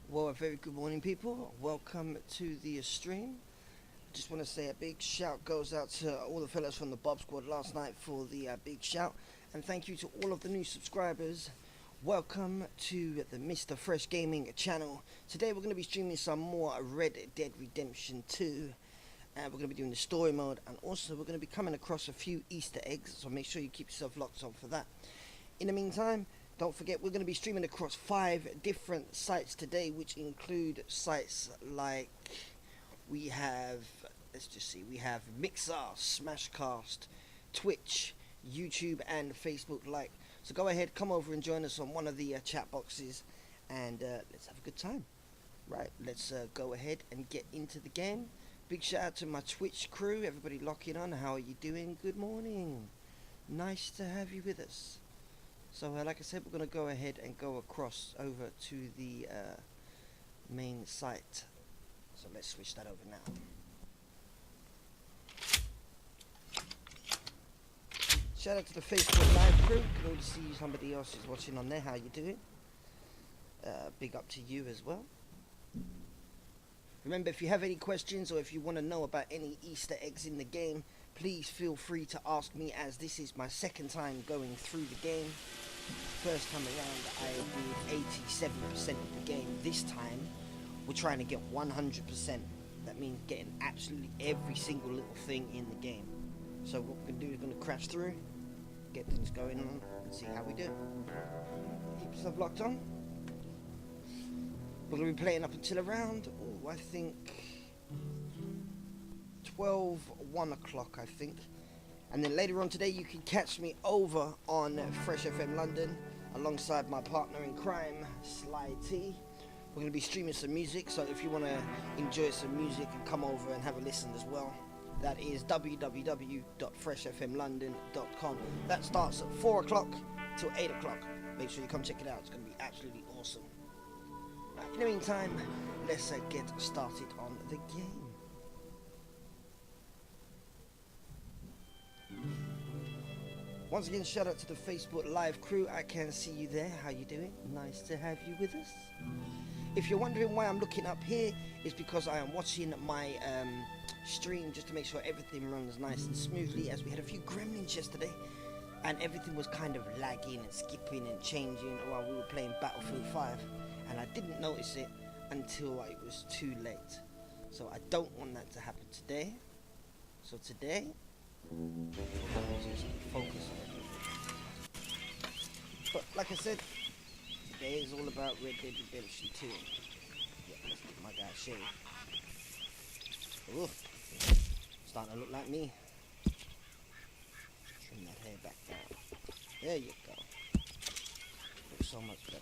Well, a very good morning, people. Welcome to the stream. Just want to say a big shout goes out to all the fellas from the Bob Squad last night for the big shout. And thank you to all of the new subscribers. Welcome to the Mr. Fresh Gaming channel. Today we're going to be streaming some more Red Dead Redemption 2. And we're going to be doing the story mode. And also we're going to be coming across a few Easter eggs. So make sure you keep yourself locked on for that. In the meantime, don't forget, we're going to be streaming across 5 different sites today, which include sites like we have, let's just see, we have Mixer, Smashcast, Twitch, YouTube, and Facebook Like. So go ahead, come over and join us on one of the chat boxes, and let's have a good time. Right, let's go ahead and get into the game. Big shout out to my Twitch crew, everybody locking on. How are you doing? Good morning. Nice to have you with us. So like I said, we're going to go ahead and go across over to the main site. So let's switch that over now. Shout out to the Facebook Live crew. Good to see somebody else is watching on there. How you doing? Big up to you as well. Remember, if you have any questions or if you want to know about any Easter eggs in the game, please feel free to ask me, as this is my second time going through the game. First time around I did 87% of the game. This time we're trying to get 100%. That means getting absolutely every single little thing in the game. So what we're going to do is going to crash through, get things going on, and see how we do. Keep yourself locked on. We're going to be playing up until around, I think 1 o'clock, I think. And then later on today you can catch me over on Fresh FM London alongside my partner in crime, Sly T. We're going to be streaming some music, so if you want to enjoy some music and come over and have a listen as well, that is www.freshfmlondon.com. That starts at 4 o'clock till 8 o'clock. Make sure you come check it out. It's going to be absolutely awesome. Right, in the meantime, let's get started on the game. Once again, shout out to the Facebook Live crew. I can see you there. How you doing? Nice to have you with us. If you're wondering why I'm looking up here, it's because I am watching my stream just to make sure everything runs nice and smoothly, as we had a few gremlins yesterday and everything was kind of lagging and skipping and changing while we were playing Battlefield 5, and I didn't notice it until it was too late. So I don't want that to happen today. So today, just focus on everything. But like I said, today is all about Red Dead Redemption 2. Yeah, let's give my guy a shave. Ooh, starting to look like me. Trim that hair back down. There you go. Looks so much better.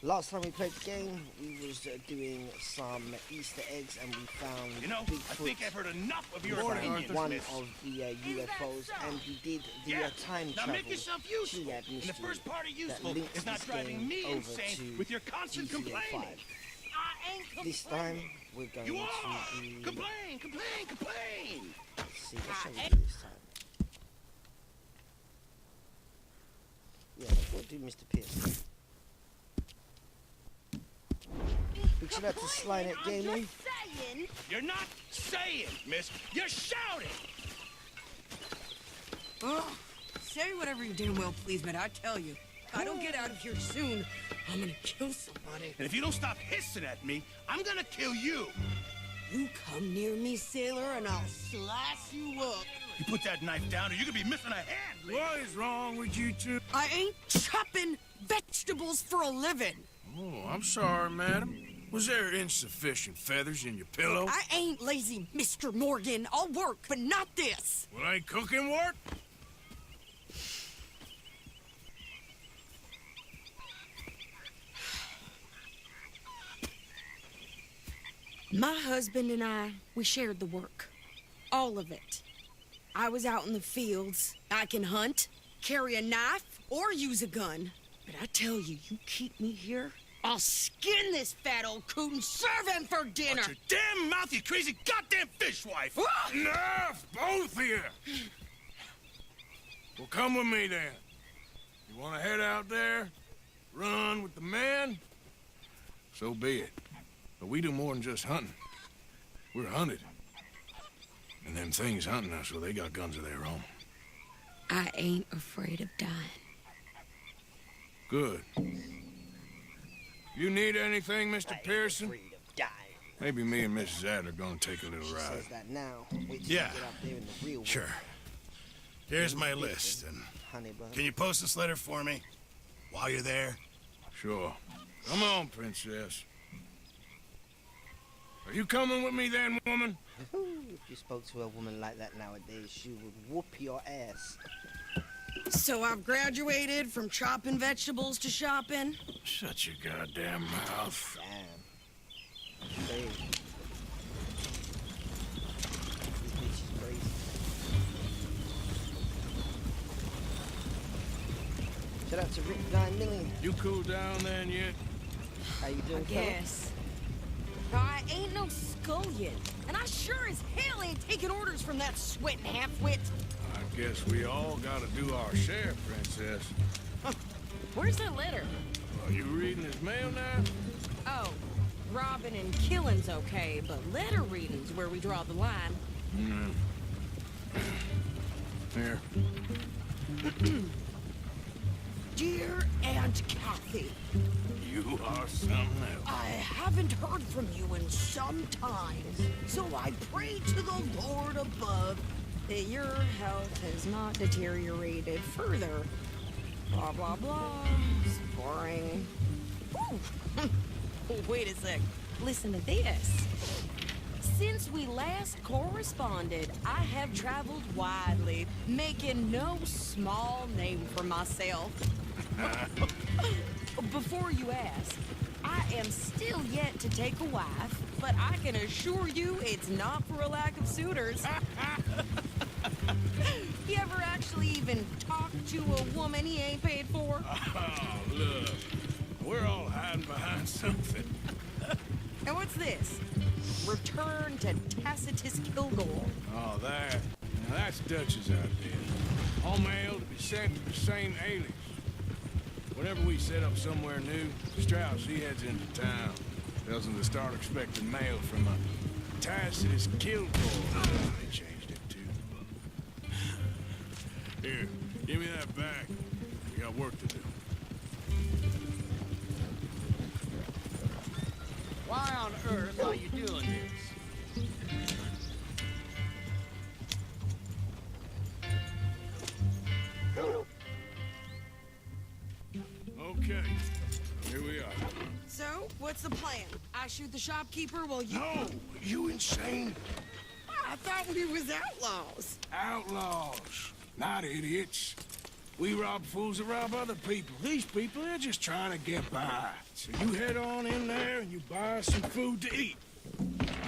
Last time we played the game, we was doing some Easter eggs, and we found Bigfoot, I think I've heard enough of your one opinions, of miss. the UFOs, and we did the time now travel. make yourself useful. Triad And the mystery first part of that useful links is not this driving game me over insane to with your constant GTA complaining. 5. I ain't This time, we're going You to are! do... Complain! Let's see, what shall we do this time? Yeah, we'll do Mr. Pearson. Big shout out to Slynet Gaming. You're not saying, miss. You're shouting! Oh, say whatever you damn well please, but I tell you, if I don't get out of here soon, I'm gonna kill somebody. And if you don't stop hissing at me, I'm gonna kill you. You come near me, sailor, and I'll slice you up. You put that knife down or you could be missing a hand. What is wrong with you two? I ain't chopping vegetables for a living. Oh, I'm sorry, madam. Was there insufficient feathers in your pillow? I ain't lazy, Mr. Morgan. I'll work, but not this. Well, ain't cooking work? My husband and I, we shared the work. All of it. I was out in the fields. I can hunt, carry a knife, or use a gun. But I tell you, you keep me here, I'll skin this fat old coot and serve him for dinner. Watch your damn mouth, you crazy goddamn fishwife! Enough, both of you! Well, come with me, then. You want to head out there? Run with the men? So be it. But we do more than just hunting. We're hunted. And them things hunting us, well, they got guns of their own. I ain't afraid of dying. Good. You need anything, Mr. Pearson? Afraid of dying. Maybe me and Mrs. Adler are gonna take a little She ride. says that now. Wait till Yeah. you get out there in the real world. Sure. Here's my list, and Honey bun. can you post this letter for me? While you're there? Sure. Come on, princess. Are you coming with me then, woman? If you spoke to a woman like that nowadays, she would whoop your ass. So I've graduated from chopping vegetables to shopping. Shut your goddamn mouth. Damn. Crazy. This bitch is crazy. Shout out to Rick 9 Million. You cool down then yet? How you doing, fella? Yes. I ain't no scullion, and I sure as hell ain't taking orders from that sweating half-wit. I guess we all gotta do our share, princess. Where's that letter? Are you reading his mail now? Oh, robbing and killing's okay, but letter reading's where we draw the line. Here. Dear Aunt Kathy, You are something else. I haven't heard from you in some time, so I pray to the Lord above that your health has not deteriorated further. Blah, blah, blah. It's boring. Ooh. Wait a sec. Listen to this. Since we last corresponded, I have traveled widely, making no small name for myself. Before you ask, I am still yet to take a wife, but I can assure you it's not for a lack of suitors. You ever actually even talk to a woman he ain't paid for? Oh, look. We're all hiding behind something. And what's this? Return to Tacitus Kilgore. Oh, that. Now that's Dutch's idea. All mail to be sent to the same alias. Whenever we set up somewhere new, Strauss, he heads into town. Tells them to start expecting mail from a Tacitus Kilgore. They changed it too. Here, give me that back. We got work to do. Why on earth are you doing this? So, what's the plan? I shoot the shopkeeper while you... No, you insane? I thought we was outlaws. Outlaws, not idiots. We rob fools that rob other people. These people, they're just trying to get by. So you head on in there and you buy some food to eat.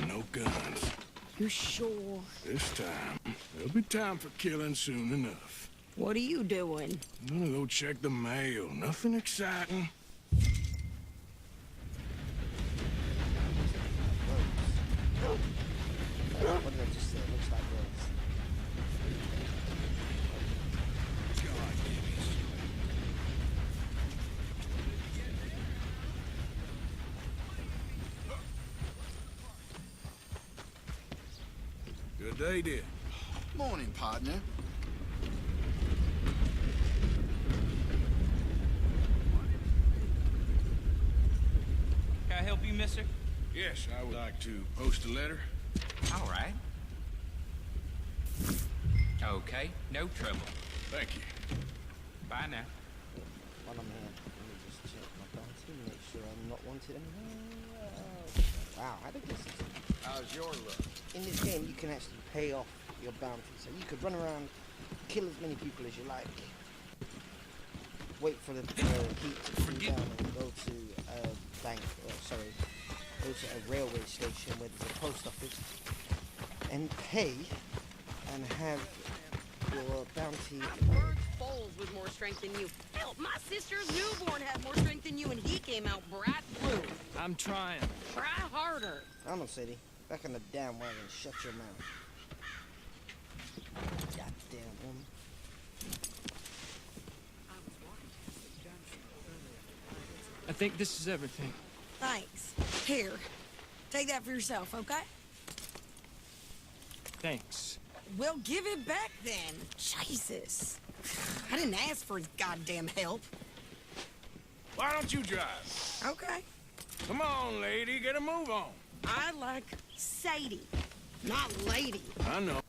No guns. You're sure? This time, there'll be time for killing soon enough. What are you doing? I'm gonna go check the mail. Nothing exciting. What did I just say? It looks like roads. Good day, dear. Morning, partner. Can I help you, mister? Yes, I would like to post a letter. All right. Okay, no trouble. Thank you. Bye now. While I'm here, let me just check my bounty, make sure I'm not wanted anymore. Wow, how did this... How's your luck? In this game, you can actually pay off your bounty, so you could run around, kill as many people as you like, wait for the heat to cool down and go to a bank, or sorry, go to a railway station where there's a post office, and pay, and have your bounty. Bert Bowles with more strength than you. Hell, my sister's newborn had more strength than you, and he came out bright blue. I'm trying. Try harder. I'm on city. Back in the damn wagon. Shut your mouth. Goddamn woman. I think this is everything. Thanks. Here, take that for yourself, okay? Thanks. Well, give it back then. Jesus. I didn't ask for his goddamn help. Why don't you drive? Okay. Come on, lady, get a move on. I like Sadie, not lady. I know.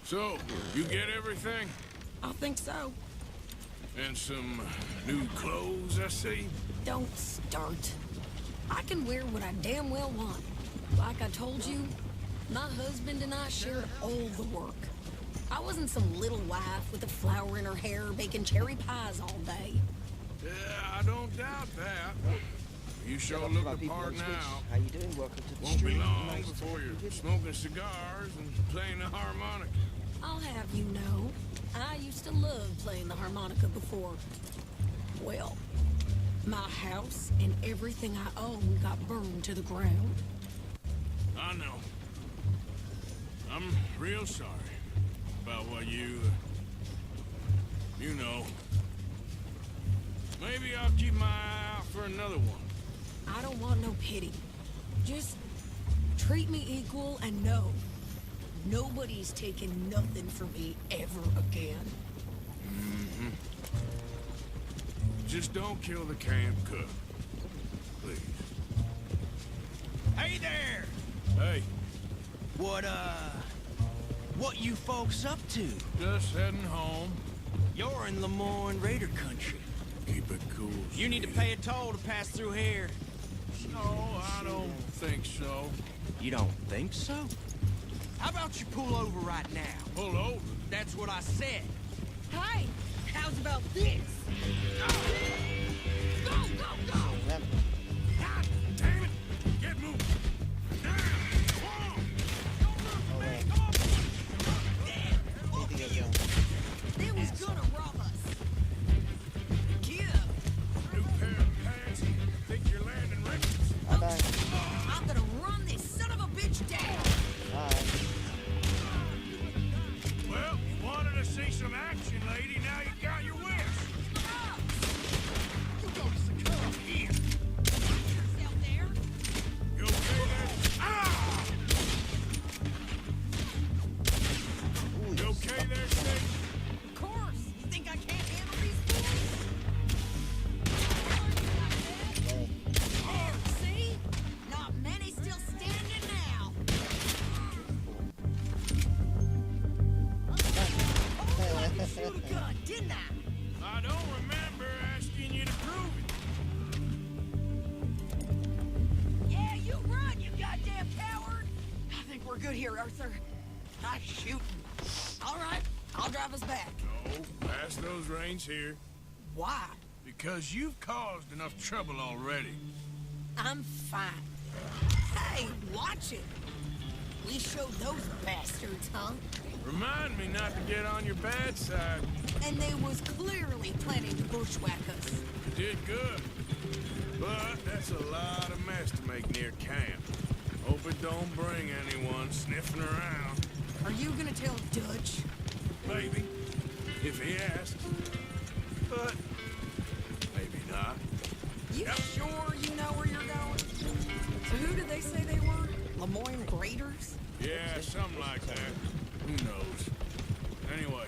So, you get everything? I think so. And some new clothes, I see? Don't start. I can wear what I damn well want. Like I told you, my husband and I shared all the work. I wasn't some little wife with a flower in her hair baking cherry pies all day. Yeah, I don't doubt that. You sure Lots look of our the people part on Twitch. now. How you doing? Welcome to the Won't be stream. long Nice to before have you you're with me. smoking cigars and playing the harmonica. I'll have you know, I used to love playing the harmonica before. Well, my house and everything I own got burned to the ground. I know. I'm real sorry about what you know. Maybe I'll keep my eye out for another one. I don't want no pity. Just treat me equal and know nobody's taking nothing from me ever again. Just don't kill the camp cook. Please. Hey there! Hey, What you folks up to? just heading home. You're in Lemoyne Raider country. Keep it cool. You need to sweetie. pay a toll to pass through here. No, I don't think so. You don't think so? How about you pull over right now? Pull over. That's what I said. Hey, how's about this? Go, go, go! Remember, God damn it! Get moving. Down. Whoa. oh, wait. Need to get going. They was gonna rob us. Get up. New pair of pants. Think you're landing records? Bye-bye. I'm gonna run this son of a bitch down. Bye. Well, you wanted to see some action, lady. Now you got your wish. You go to the club here. Yourself there. You okay we're good here, Arthur. Nice shooting. All right, I'll drive us back. No, pass those reins here. Why? Because you've caused enough trouble already. I'm fine. Hey, watch it. We showed those bastards, huh? Remind me not to get on your bad side. And they was clearly planning to bushwhack us. You did good. But that's a lot of mess to make near camp. Hope it don't bring anyone sniffing around. Are you gonna tell Dutch? Maybe. If he asks. But maybe not. You Yep. sure you know where you're going? So who did they say they were? Lemoyne Graders? Yeah, something like that. Who knows? Anyway,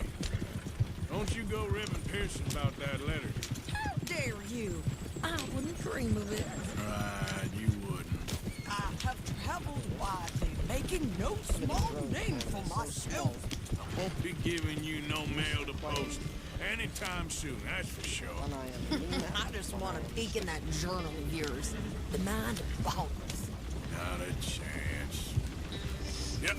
don't you go ribbing Pearson about that letter. How dare you? I wouldn't dream of it. Right, you wouldn't. I have traveled widely, making no small name for myself. I won't be giving you no mail to post anytime soon, that's for sure. And I am. I just want to peek in that journal of yours. The mind of boundless. Not a chance. Yep.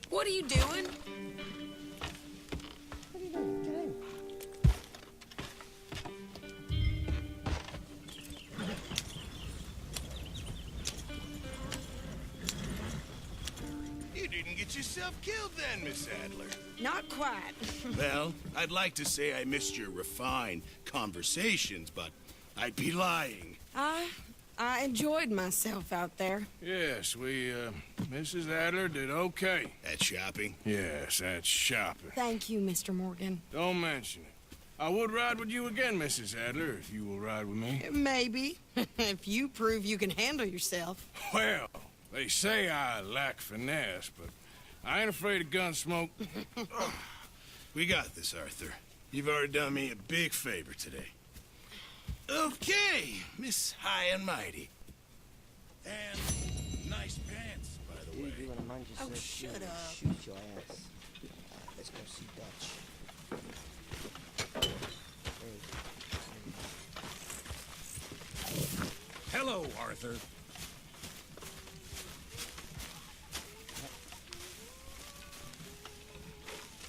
What are you doing? What are you doing? Get in. You didn't get yourself killed then, Miss Adler. Not quite. Well, I'd like to say I missed your refined conversations, but I'd be lying. I enjoyed myself out there. Yes, Mrs. Adler did okay. At shopping? Yes, that's shopping. Thank you, Mr. Morgan. Don't mention it. I would ride with you again, Mrs. Adler, if you will ride with me. Maybe. If you prove you can handle yourself. Well, they say I lack finesse, but I ain't afraid of gun smoke. We got this, Arthur. You've already done me a big favor today. Okay, Miss High and Mighty. And nice pants, by the You way. do want to mind yourself? Oh, shut you'll up. Shoot your ass. Let's go see Dutch. Hello, Arthur.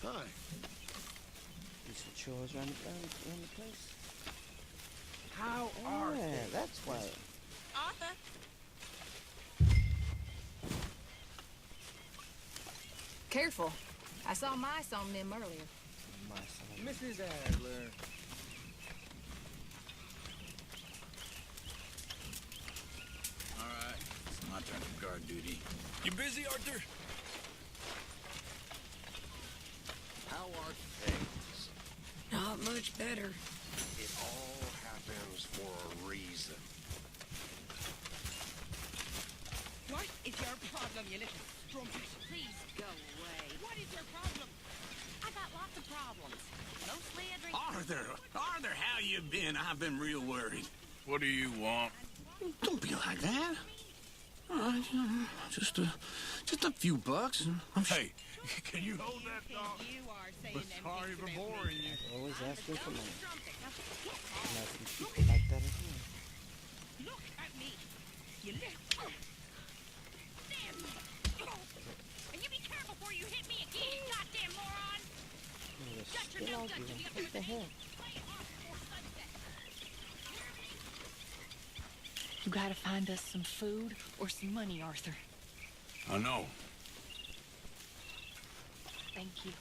Hi. Do some chores around the place. How Oh, yeah, that's why. Arthur. Careful. I saw mice on them earlier. My son. Mrs. Adler. All right, it's my turn for guard duty. You busy, Arthur? How are things? Not much better. It all happens for a reason. What is your problem, you little strumpet? Please go away. What is your problem? I got lots of problems. Mostly I drink. Arthur, how you been? I've been real worried. What do you want? Don't be like that. Just a few bucks. Hey, can you hold that dog? You are saying them Sorry things for about me. boring you. Always asking for money. Strumpet. Now, And I see people like that as well. look at me. You little... Damn. And you be careful before you hit me again, you goddamn moron. You're Shut your still dumb arguing. guts and get up What there the with hell? Play it off before sunset. You gotta find us some food or some money, Arthur. I know. Thank you.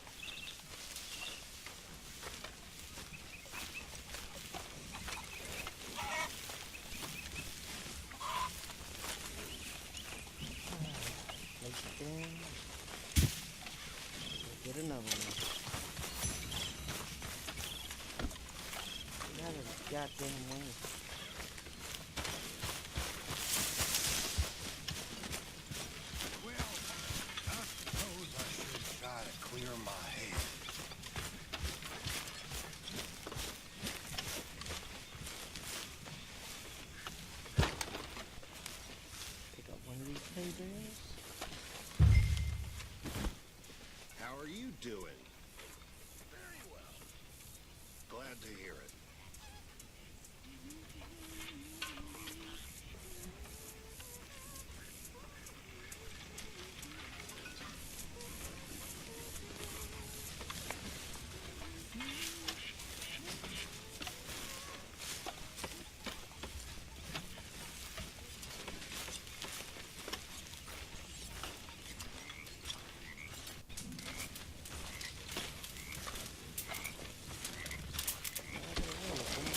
Place it down. We'll get another one. Get out of there. goddamn way. Well, I suppose I should try to clear my head. Pick up one of these hay bales. How are you doing? Very well. Glad to hear it.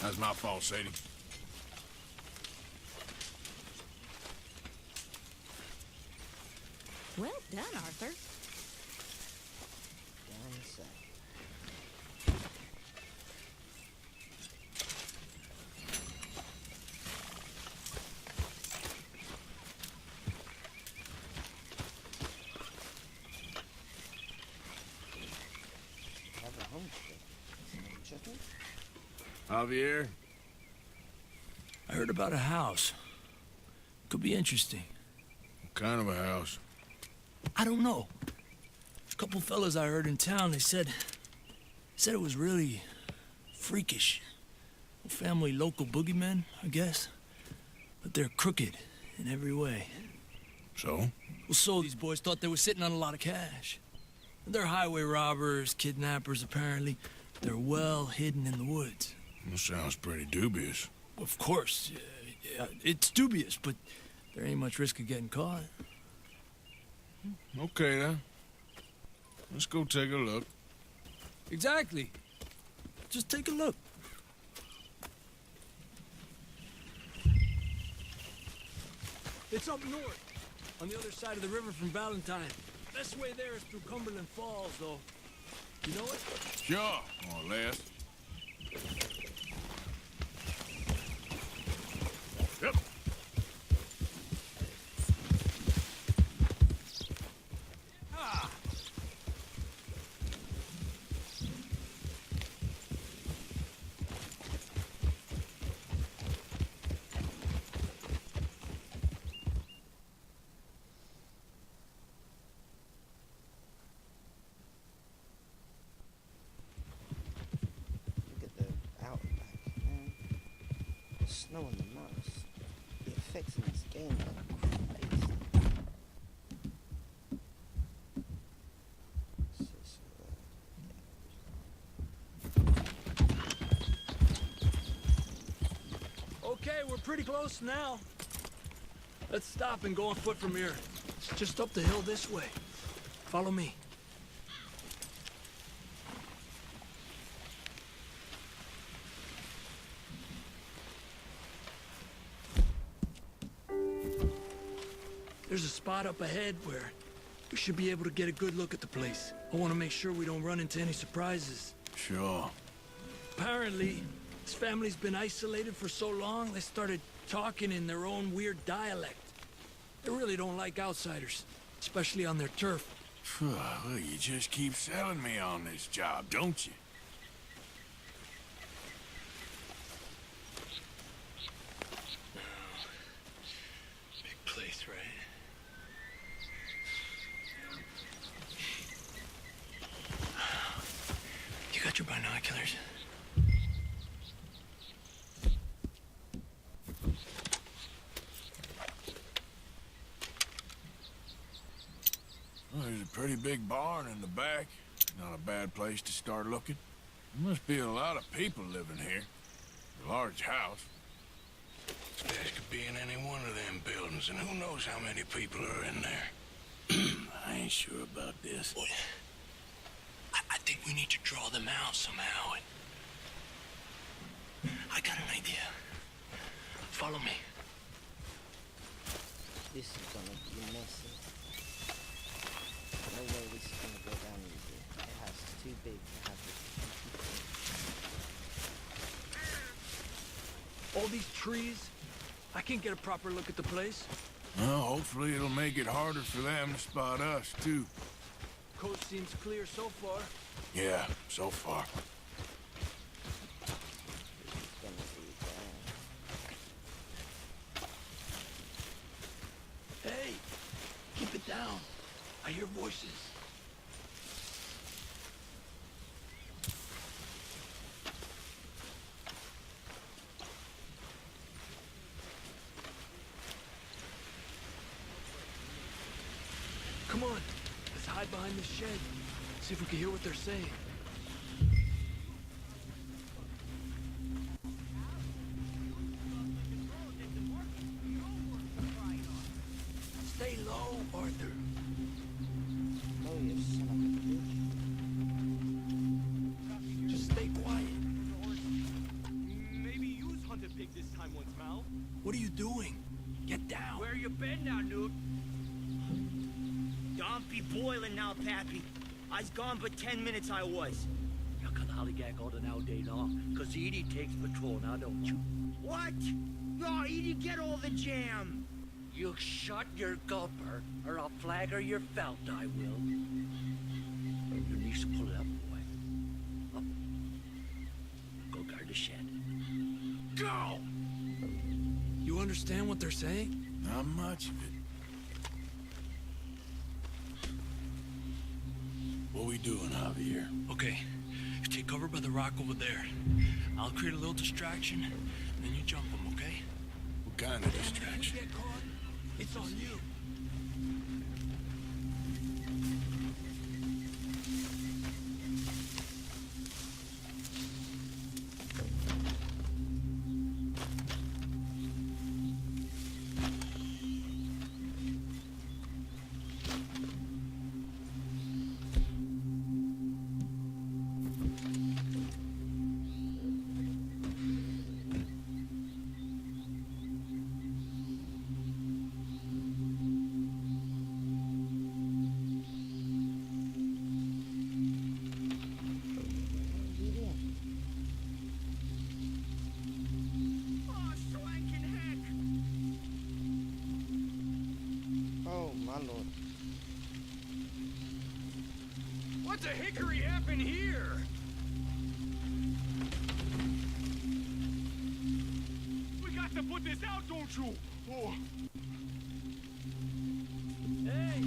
That's my fault, Sadie. Well done, Arthur. Down the side. Have a homestead. Interesting. Javier? I heard about a house. Could be interesting. What kind of a house? I don't know. A couple fellas I heard in town, they said it was really freakish. Family local boogeymen, I guess. But they're crooked in every way. So? Well, so these boys thought they were sitting on a lot of cash. They're highway robbers, kidnappers, apparently. They're well hidden in the woods. That sounds pretty dubious. Of course, yeah, it's dubious, but there ain't much risk of getting caught. Okay, then. Let's go take a look. Exactly. Just take a look. It's up north, on the other side of the river from Valentine. Best way there is through Cumberland Falls, though. You know it? Sure, more or less. Yep. Ah! Look at the outback, man. The snow on the mountains. The effects in this game are crazy. This is, Okay, we're pretty close now. Let's stop and go on foot from here. It's just up the hill this way. Follow me. There's a spot up ahead where we should be able to get a good look at the place. I want to make sure we don't run into any surprises. Sure. Apparently, this family's been isolated for so long, they started talking in their own weird dialect. They really don't like outsiders, especially on their turf. Well, you just keep selling me on this job, don't you? Big place, right? You got your binoculars? Well, there's a pretty big barn in the back. Not a bad place to start looking. There must be a lot of people living here. A large house. This place could be in any one of them buildings, and who knows how many people are in there. I ain't sure about this. Boy, I think we need to draw them out somehow. I got an idea. Follow me. this is gonna be messy. No way this is gonna go down easy. It has too big to have this. All these trees. I can't get a proper look at the place. Well, hopefully it'll make it harder for them to spot us, too. Coast seems clear so far. Yeah, so far. Hey, keep it down. I hear voices. Come on, let's hide behind this shed. See if we can hear what they're saying. Stay low, Arthur. Oh, you son of a bitch. Just stay quiet. Maybe use hunted pig this time once, Mal. What are you doing? Get down. Where you been now, Newt? Don't be boiling now, Pappy. I's gone but 10 minutes I was. You can hollygag all the now day long, 'cause Edie takes patrol now, don't you? What? No, Edie, get all the jam. You shut your gulper, or I'll flagger your felt, I will. Your niece will pull it up, boy. Up. Go guard the shed. Go! You understand what they're saying? Not much of it. What we doing, Javier? Okay, you take cover by the rock over there. I'll create a little distraction, and then you jump them, okay? What kind of distraction? Get caught, it's on you. Oh, swanking heck. Oh, my lord. What the hickory happened here? We got to put this out, don't you? Oh. Hey,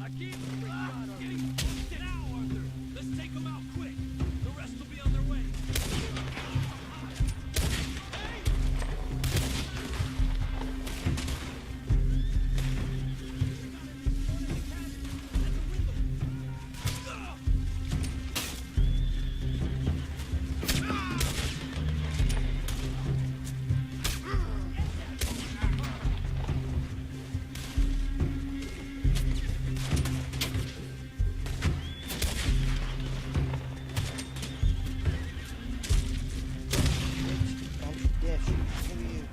I keep getting get out, Arthur. Let's take them out quick. The rest will be on their way. Yeah, shoot. Who are you?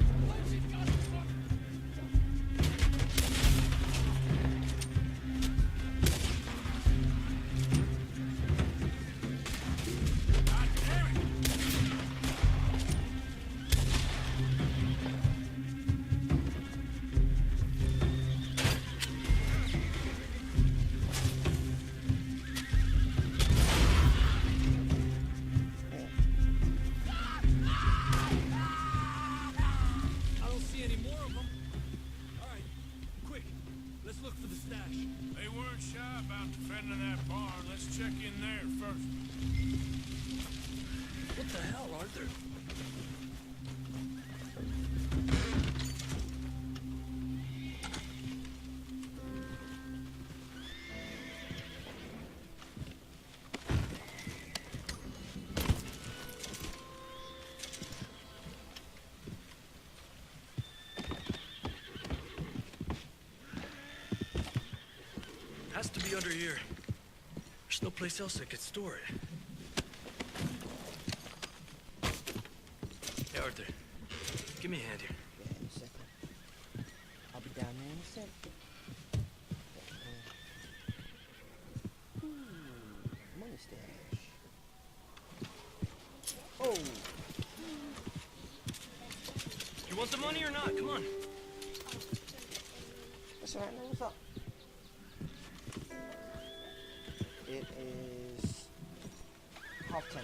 I don't see any more of them. All right, quick. Let's look for the stash. They weren't shy about defending that barn. Let's check in there first. What the hell, Arthur? Has to be under here. There's no place else that could store it. Hey, Arthur. Give me a hand here. Yeah, in a second. I'll be down there in a sec. Money stash. Oh! want the money or not? Come on. That's alright, man. What's up? It is 10:30.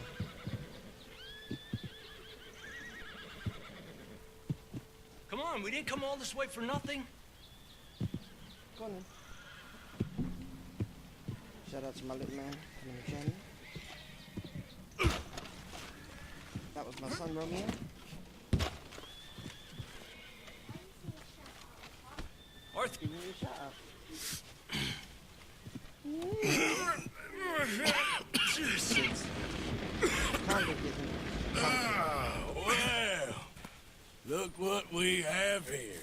Come on, we didn't come all this way for nothing. Go on then. Shout out to my little man from the channel. That was my son Romeo. Arthur. Give me a shout out. Well, look what we have here.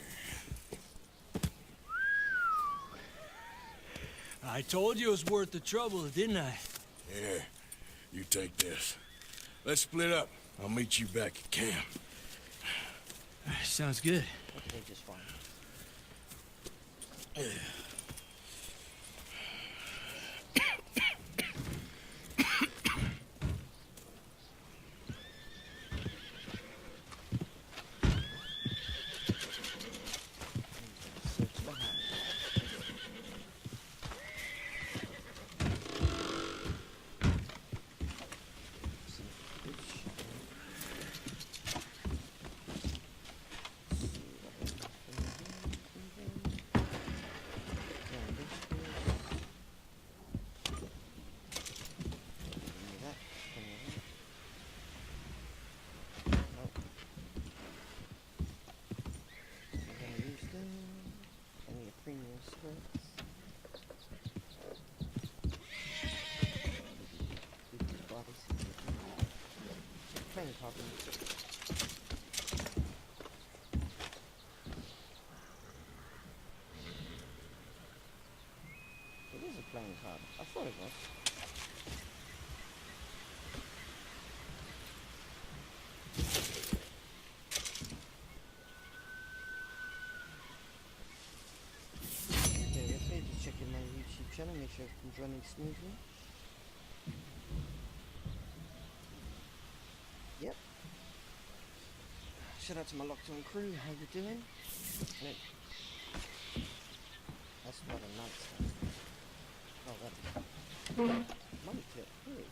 I told you it was worth the trouble, didn't I? Here, you take this. Let's split up. I'll meet you back at camp. Sounds good. Okay, just fine. It is a playing card. I thought it was. Okay, let's just check in my YouTube channel, make sure everything's running smoothly. Yep. Shout out to my locked on crew, how you doing? Look. That's not a nice one. Oh, that money clip, really?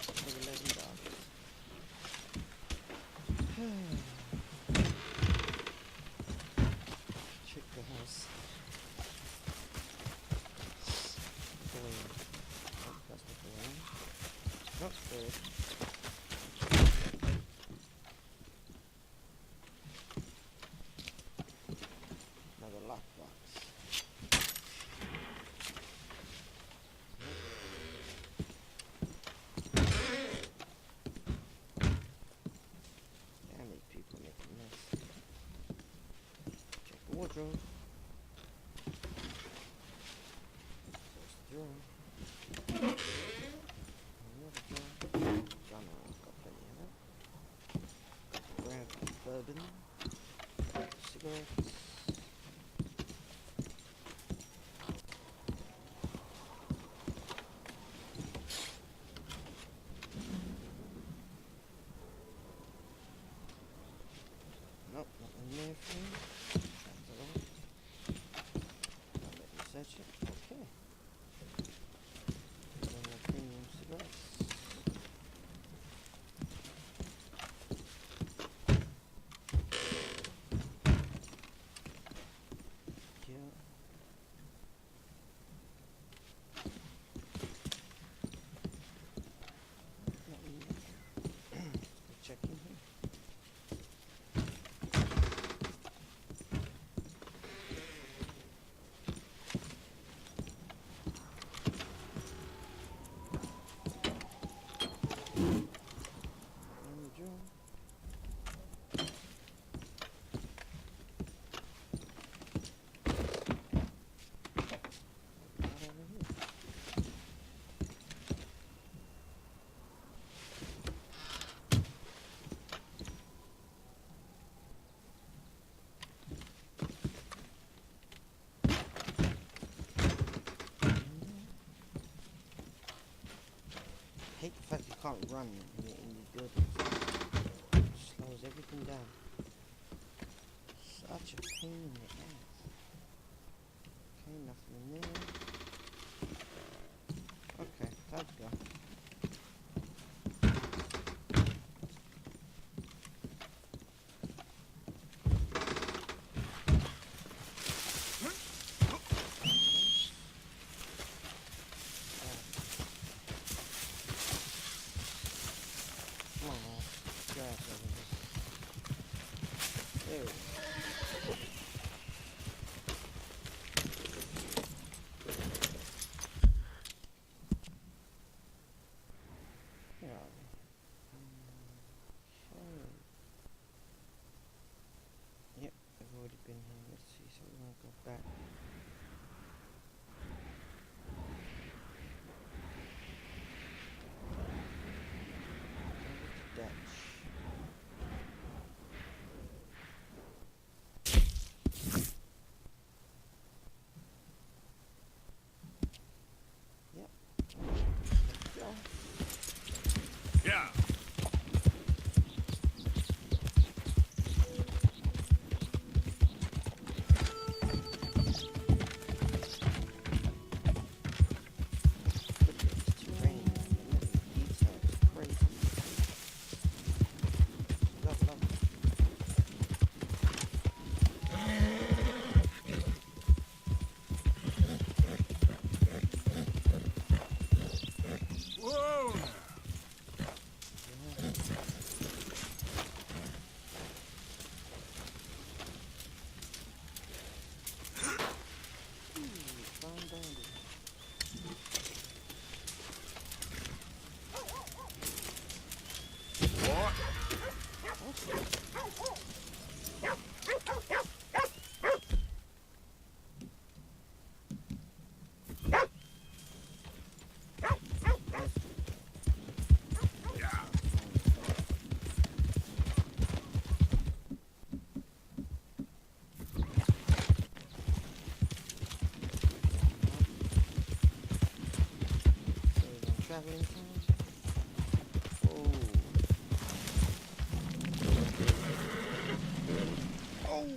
For $11. Check the house. Balloon. Oh, that's the balloon. Not good. Another lockbox. Damn, these people make a mess. Check the wardrobe. Close the drawer. Another drawer. John, I've got plenty of that. Grab bourbon. Cigarettes. Nope, nothing there for me. That's all right. I'll let you search it. Okay. Then the premium cigarettes. Yeah. Nothing there. Let's check in here. Hate the fact you can't run in these buildings. Slows everything Come on, man. Get your ass over here. There we go. Where are we? Okay. Yep, I've already been here. Let's see, so we're gonna go back. Dutch. Yep. Let's go. Yeah. Whoa! Traveling time. Oh. Oh.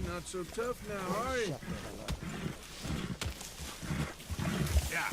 Not so tough now, are you? Yeah.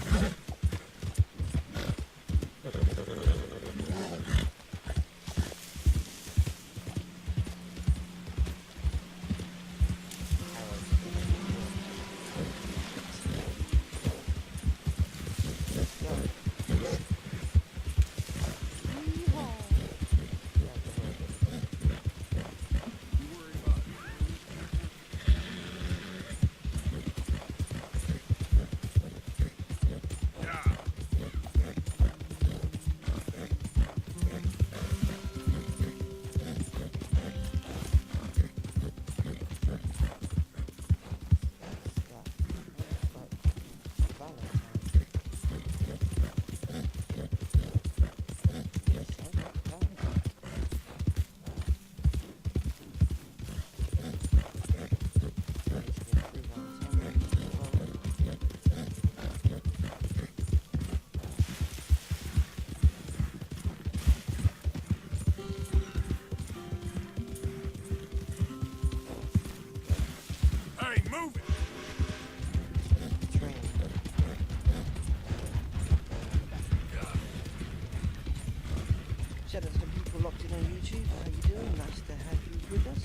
Shout out to the people locked in on YouTube. How you doing? Nice to have you with us.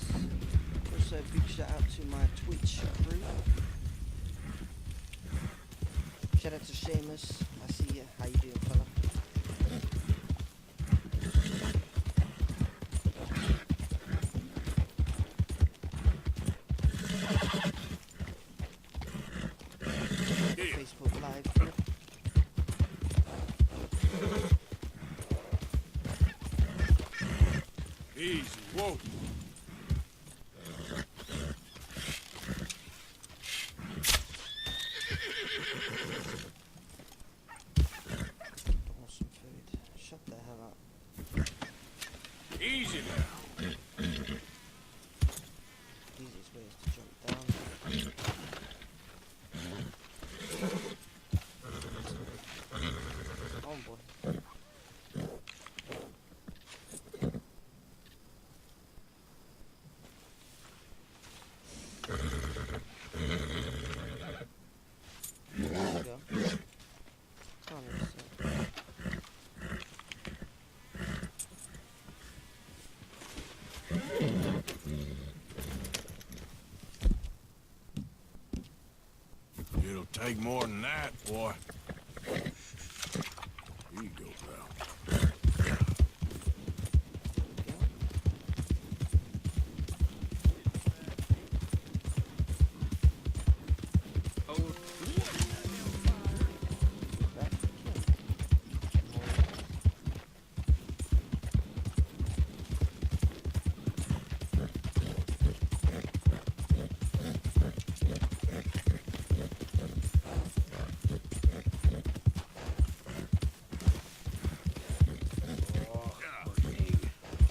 Also, a big shout out to my Twitch crew. Shout out to Seamus. I see you. How you doing, fella? Easy. Whoa. Want some food. Shut the hell up. Easy now. Easiest way is to jump down. Oh boy. There we go. Oh, that's it. It'll take more than that, boy. Here you go, pal.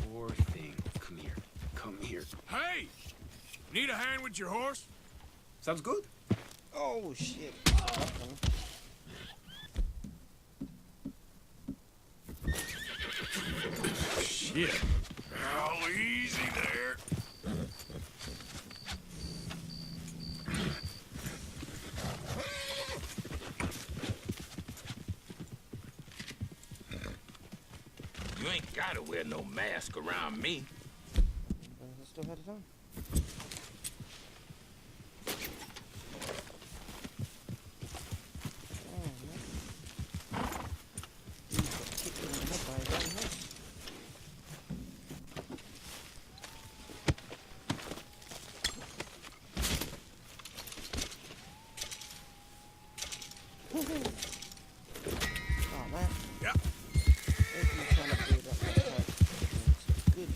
Poor thing. Come here. Come here. Hey! Need a hand with your horse? Sounds good. Oh shit. Shit. Oh, easy there. You ain't gotta wear no mask around me. I still had it on. Oh man. Yeah. Everything's trying to build up my character. It's good.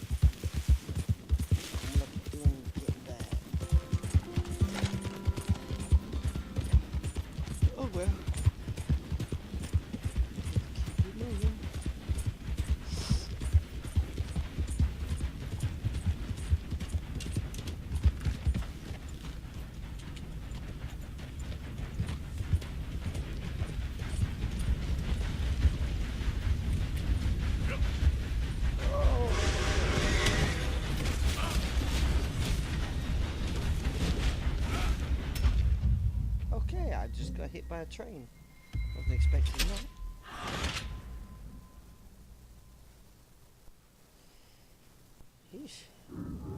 I'm like doing getting bad. Oh well. Keep it moving. Okay, I just got hit by a train. Wasn't expecting that. Yeesh.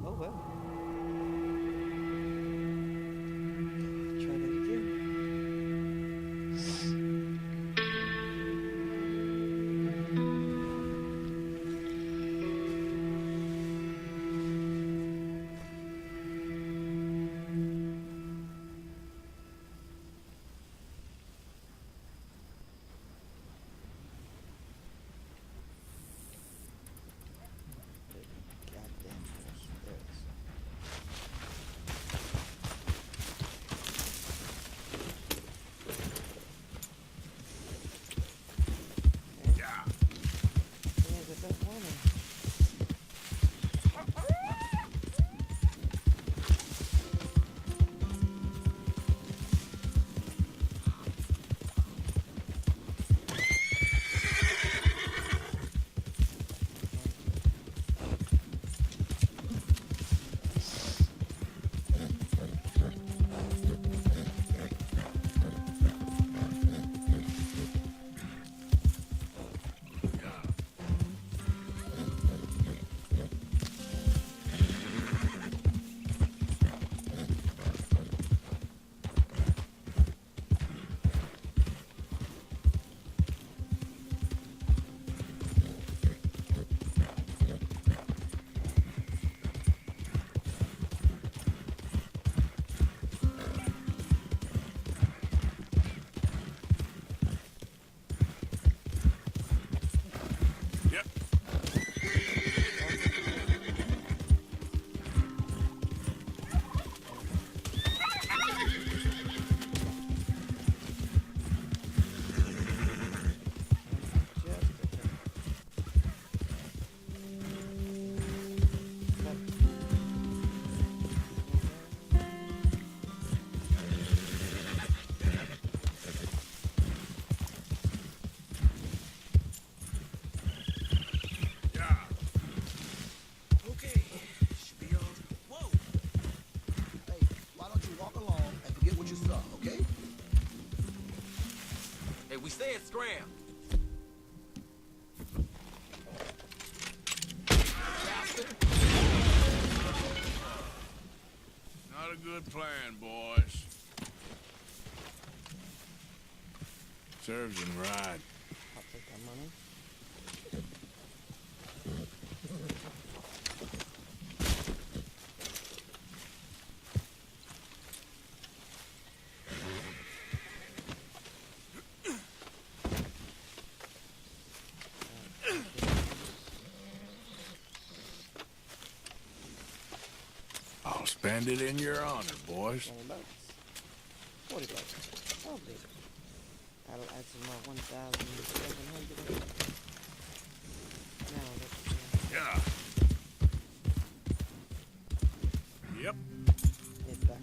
Oh well. Try that again. Hosea Scram. Not a good plan, boys. Serves him right. I'll take that money. I'll spend it in your honor, boys. 20 bucks. 40 bucks. Lovely. That'll add to my 1,700. Now let's Yeah. Yep. head back.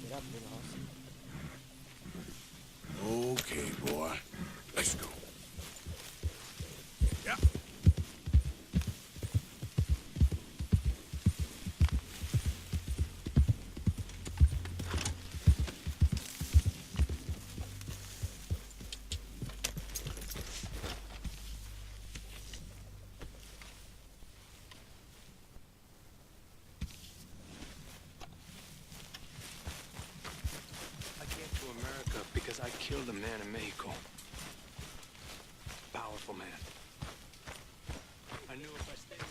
Get up, little house. Okay, boy. Let's go. Yep. I came to America because I killed a man in Mexico. Powerful man. I knew if I stayed...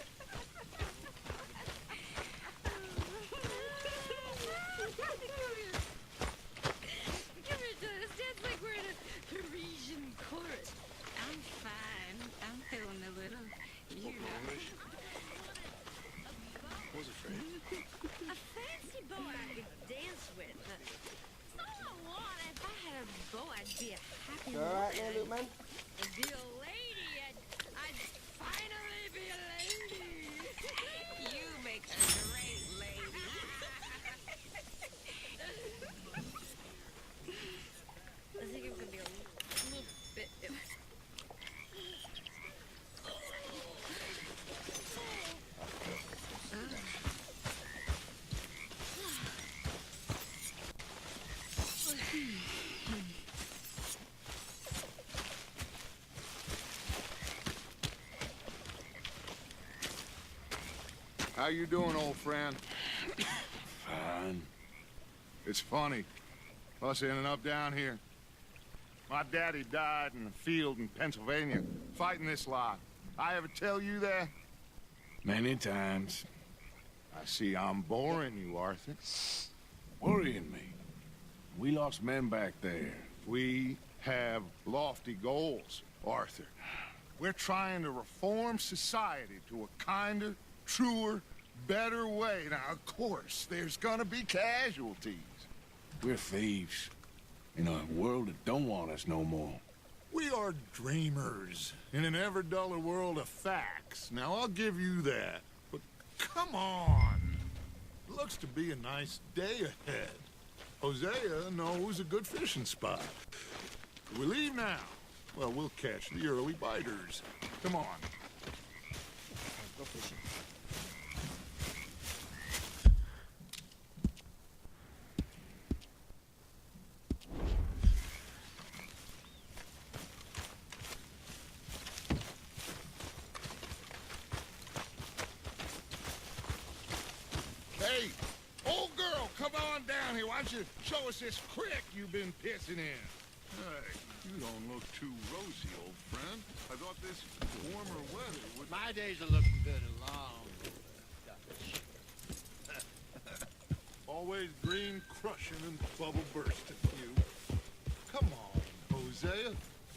Give it to us. That's like we're in a Parisian court. I'm fine. I'm feeling a little, you know. I was afraid. A fancy beau I could dance with. That's all I want. If I had a beau, I'd be a happy You alright woman. there, Luke, man? I'd be a lady. I'd finally be a lady. You make a great lady. I think I'm gonna be a little bit. How you doing, old friend? Fine. It's funny. Us ending up down here. My daddy died in the field in Pennsylvania, fighting this lot. I ever tell you that? Many times. I see I'm boring you, Arthur. Worrying me. We lost men back there. We have lofty goals, Arthur. We're trying to reform society to a kinder, truer, better way. Now, of course, there's gonna be casualties. We're thieves in a world that don't want us no more. We are dreamers in an ever duller world of facts. Now, I'll give you that. But come on. It looks to be a nice day ahead. Hosea knows a good fishing spot. We leave now. Well, we'll catch the early biters. Come on. Go fishing. Hey, old girl, come on down here. Why don't you show us this creek you've been pissing in? Hey, you don't look too rosy, old friend. I thought this warmer weather would... My days are looking good and long. Always green crushing and bubble bursting, you. Come on, Hosea.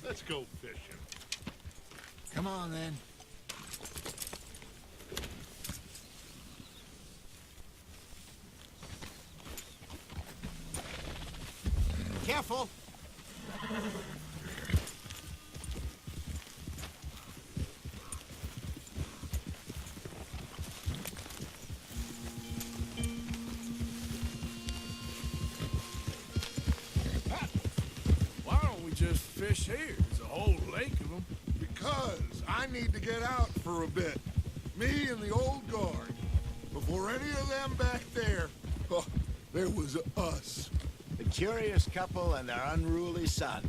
Let's go fishing. Come on, then. Careful! Why don't we just fish here? There's a whole lake of them. Because I need to get out for a bit. Me and the old guard. Before any of them back there, oh, there was us. The curious couple and their unruly son.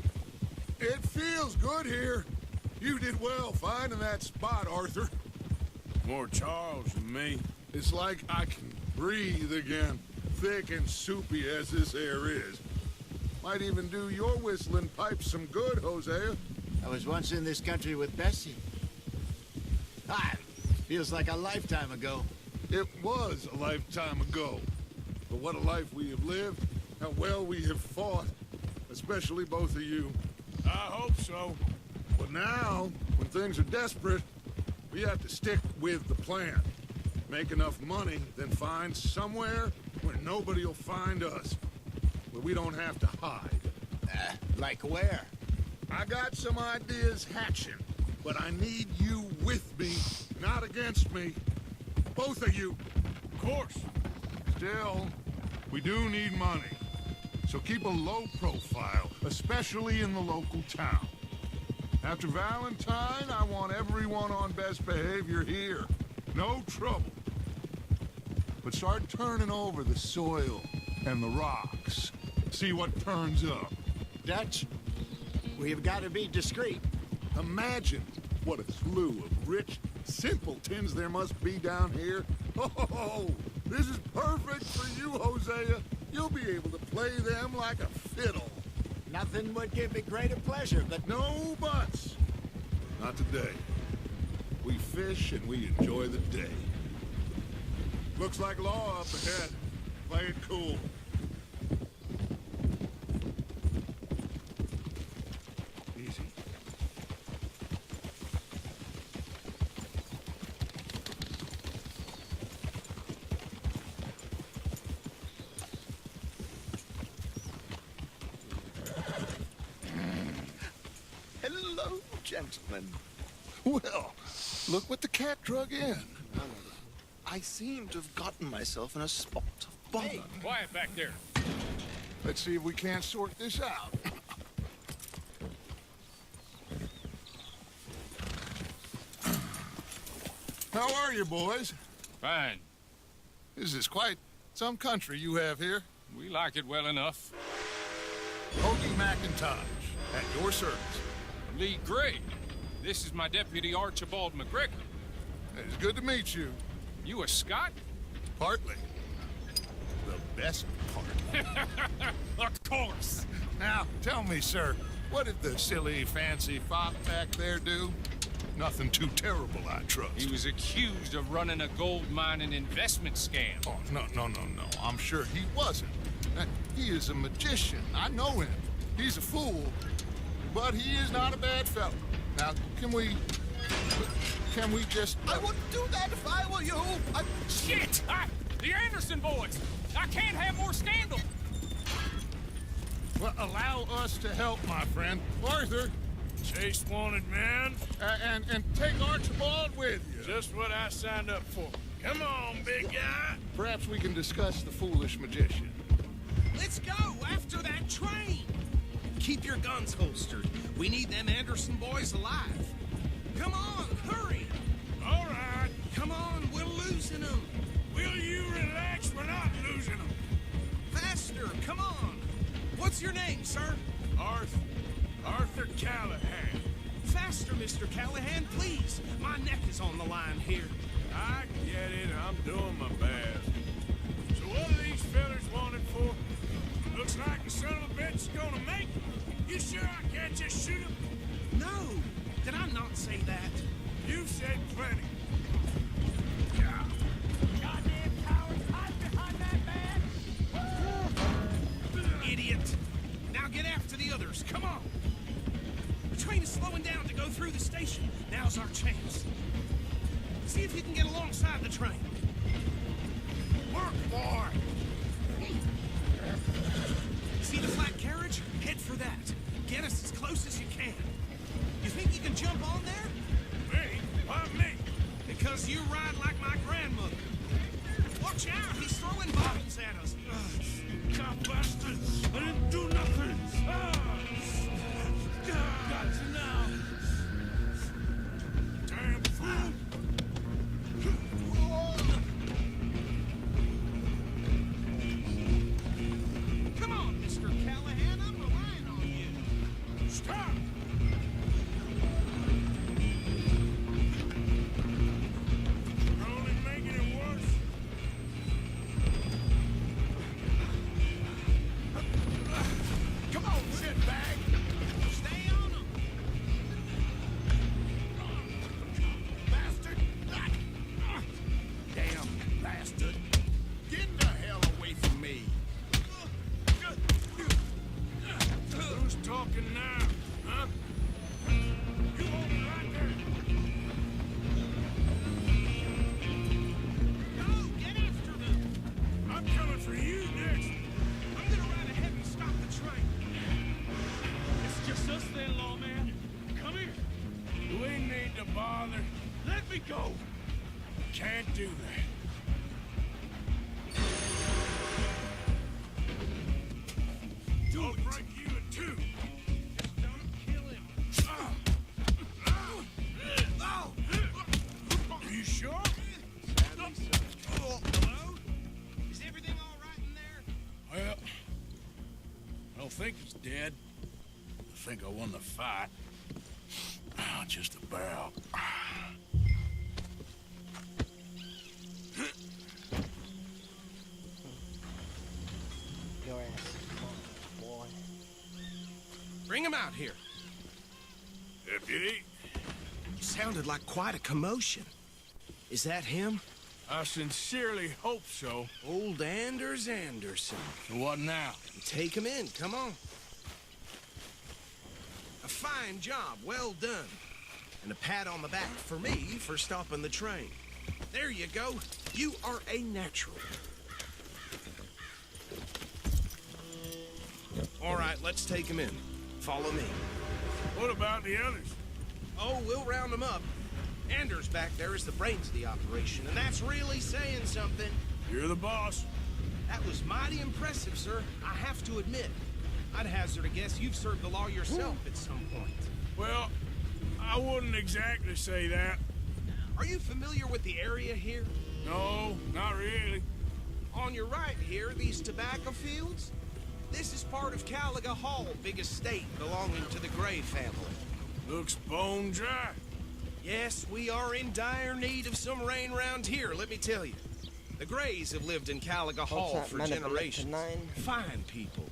It feels good here. You did well finding that spot, Arthur. More Charles than me. It's like I can breathe again, thick and soupy as this air is. Might even do your whistling pipes some good, Hosea. I was once in this country with Bessie. Ah, feels like a lifetime ago. It was a lifetime ago. But what a life we have lived, how well we have fought. Especially both of you. I hope so. But now, when things are desperate, we have to stick with the plan. Make enough money, then find somewhere where nobody will find us. Where we don't have to hide. Like where? I got some ideas hatching, but I need you with me, not against me. Both of you. Of course. Still, we do need money. So keep a low profile, especially in the local town. After Valentine, I want everyone on best behavior here. No trouble. But start turning over the soil and the rocks. See what turns up. Dutch, we've got to be discreet. Imagine what a slew of rich simpletons there must be down here. Oh, this is perfect for you, Hosea. You'll be able to play them like a fiddle. Nothing would give me greater pleasure, but no buts. Not today. We fish and we enjoy the day. Looks like law up ahead. Play it cool. Easy. Hello, gentlemen. Well, look what the cat drug in. I seem to have gotten myself in a spot of bother. Hey, quiet back there. Let's see if we can't sort this out. How are you, boys? Fine. This is quite some country you have here. We like it well enough. Hoagie McIntosh, at your service. Lee Gray. This is my deputy Archibald McGregor. It's good to meet you. You a Scot? Partly. The best part. Of course. Now, tell me, sir, what did the silly, fancy fop back there do? Nothing too terrible, I trust. He was accused of running a gold mining investment scam. Oh, no. I'm sure he wasn't. He is a magician. I know him. He's a fool, but he is not a bad fellow. Now, can we just... I wouldn't do that if I were you. Shit! The Anderson boys! I can't have more scandal! Well, allow us to help, my friend. Arthur! Chase wanted man. And take Archibald with you. Just what I signed up for. Come on, big guy. Perhaps we can discuss the foolish magician. Let's go after that train. Keep your guns holstered. We need them Anderson boys alive. Come on, hurry. All right. Come on, we're losing them. Will you relax? We're not losing them. Faster, come on. What's your name, sir? Arthur Callahan. Faster, Mr. Callahan, please. My neck is on the line here. I get it. I'm doing my best. So what are these fellas wanted for? Looks like the son of a bitch is gonna make it. You sure I can't just shoot him? No. Did I not say that? You said plenty. Goddamn cowards, hide behind that man! Idiot. Now get after the others. Come on. The train is slowing down to go through the station. Now's our chance. See if you can get alongside the train. Work, boy. See the flat carriage? close as you can. You think you can jump on there? Me? Why me? Because you ride like my grandmother. Watch out, he's throwing bottles at us. Cop bastards! I didn't do nothing! Gotcha now! Damn fool! Come on, Mr. Callahan, I'm relying on you. Stop! You're only making it worse. Come on, shitbag. Stay on him. Bastard! Damn bastard. Get the hell away from me. Who's talking now, huh? You hold it right there. Go, get after them. I'm coming for you next. I'm gonna ride ahead and stop the train. It's just us then, lawman. Come here. We need to bother. Let me go. Can't do that. I'll break you in two. Just don't kill him. Are you sure? Hello? Is everything all right in there? Well, I don't think he's dead. I think I won the fight. Just about. Your ass, boy. Bring him out here. Deputy, You sounded like quite a commotion. Is that him? I sincerely hope so. Old Anders Anderson. So what now? Take him in, come on. A fine job, well done. And a pat on the back for me for stopping the train. There you go. You are a natural. All right, let's take him in. Follow me. What about the others? Oh, we'll round them up. Anders back there is the brains of the operation, and that's really saying something. You're the boss. That was mighty impressive, sir. I have to admit. I'd hazard a guess you've served the law yourself at some point. Well, I wouldn't exactly say that. Are you familiar with the area here? No, not really. On your right here, these tobacco fields? This is part of Caliga Hall, big estate belonging to the Gray family. Looks bone dry. Yes, we are in dire need of some rain round here, let me tell you. The Grays have lived in Caliga Hall Contact for man of generations. Electra 9. Fine people.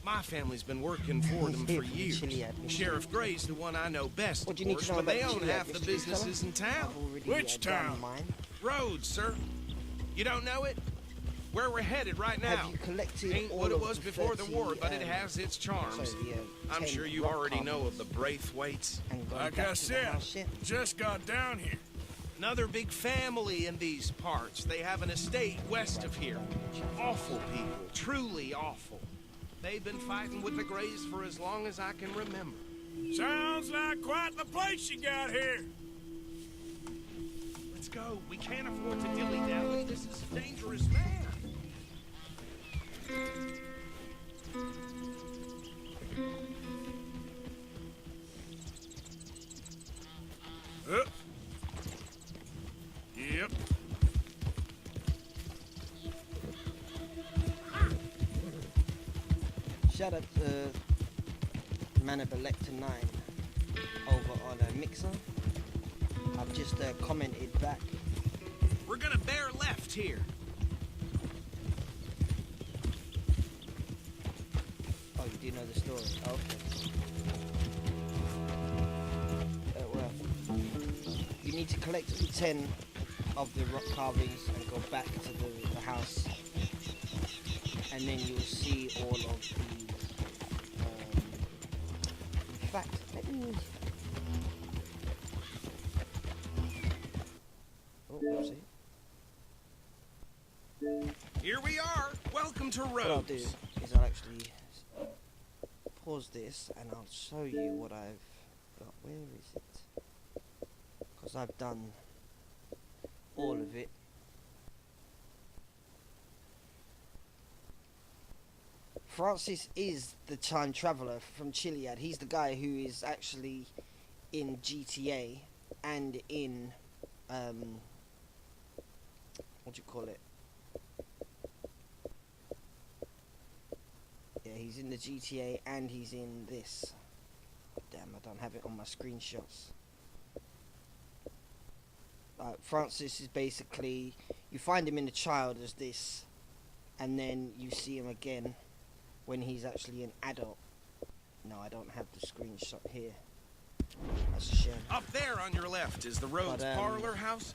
My family's been working for them for years. Chili admin. Sheriff Gray's the one I know best, What do of you need to course, know but they about own chili half the admin, businesses in town. I've already, Which done town? mine. Rhodes, sir. You don't know it? Where we're headed right now. Have you collected Ain't all what it of was the before the 30, war, but it has its charms. sorry, I'm 10 sure you rock already know of carvings the Braithwaites. and gone Like back I to the said, house yet? just got down here. Another big family in these parts. They have an estate west of here. Awful people, truly awful. They've been fighting with the Grays for as long as I can remember. Sounds like quite the place you got here. Let's go. We can't afford to dilly-dally. This is a dangerous man. Yep. Shout out to Man of Electra 9 over on Mixer. I've just commented back. We're gonna bear left here. Oh, you do know the story? Oh, okay. Well, you need to collect all 10 of the rock carvings and go back to the house, and then you'll see all of these. In fact, let me. Oh, whoopsie. Here we are. Welcome to What I'll Rhodes. do is I'll actually pause this and I'll show you what I've got. Where is it? Because I've done all of it. Francis is the time traveler from Chiliad. He's the guy who is actually in GTA and in what do you call it? Yeah, he's in the GTA and he's in this. Damn, I don't have it on my screenshots. Francis is basically, you find him in the child as this, and then you see him again when he's actually an adult. No, I don't have the screenshot here. That's a shame. Up there on your left is the Rhodes Parlor House.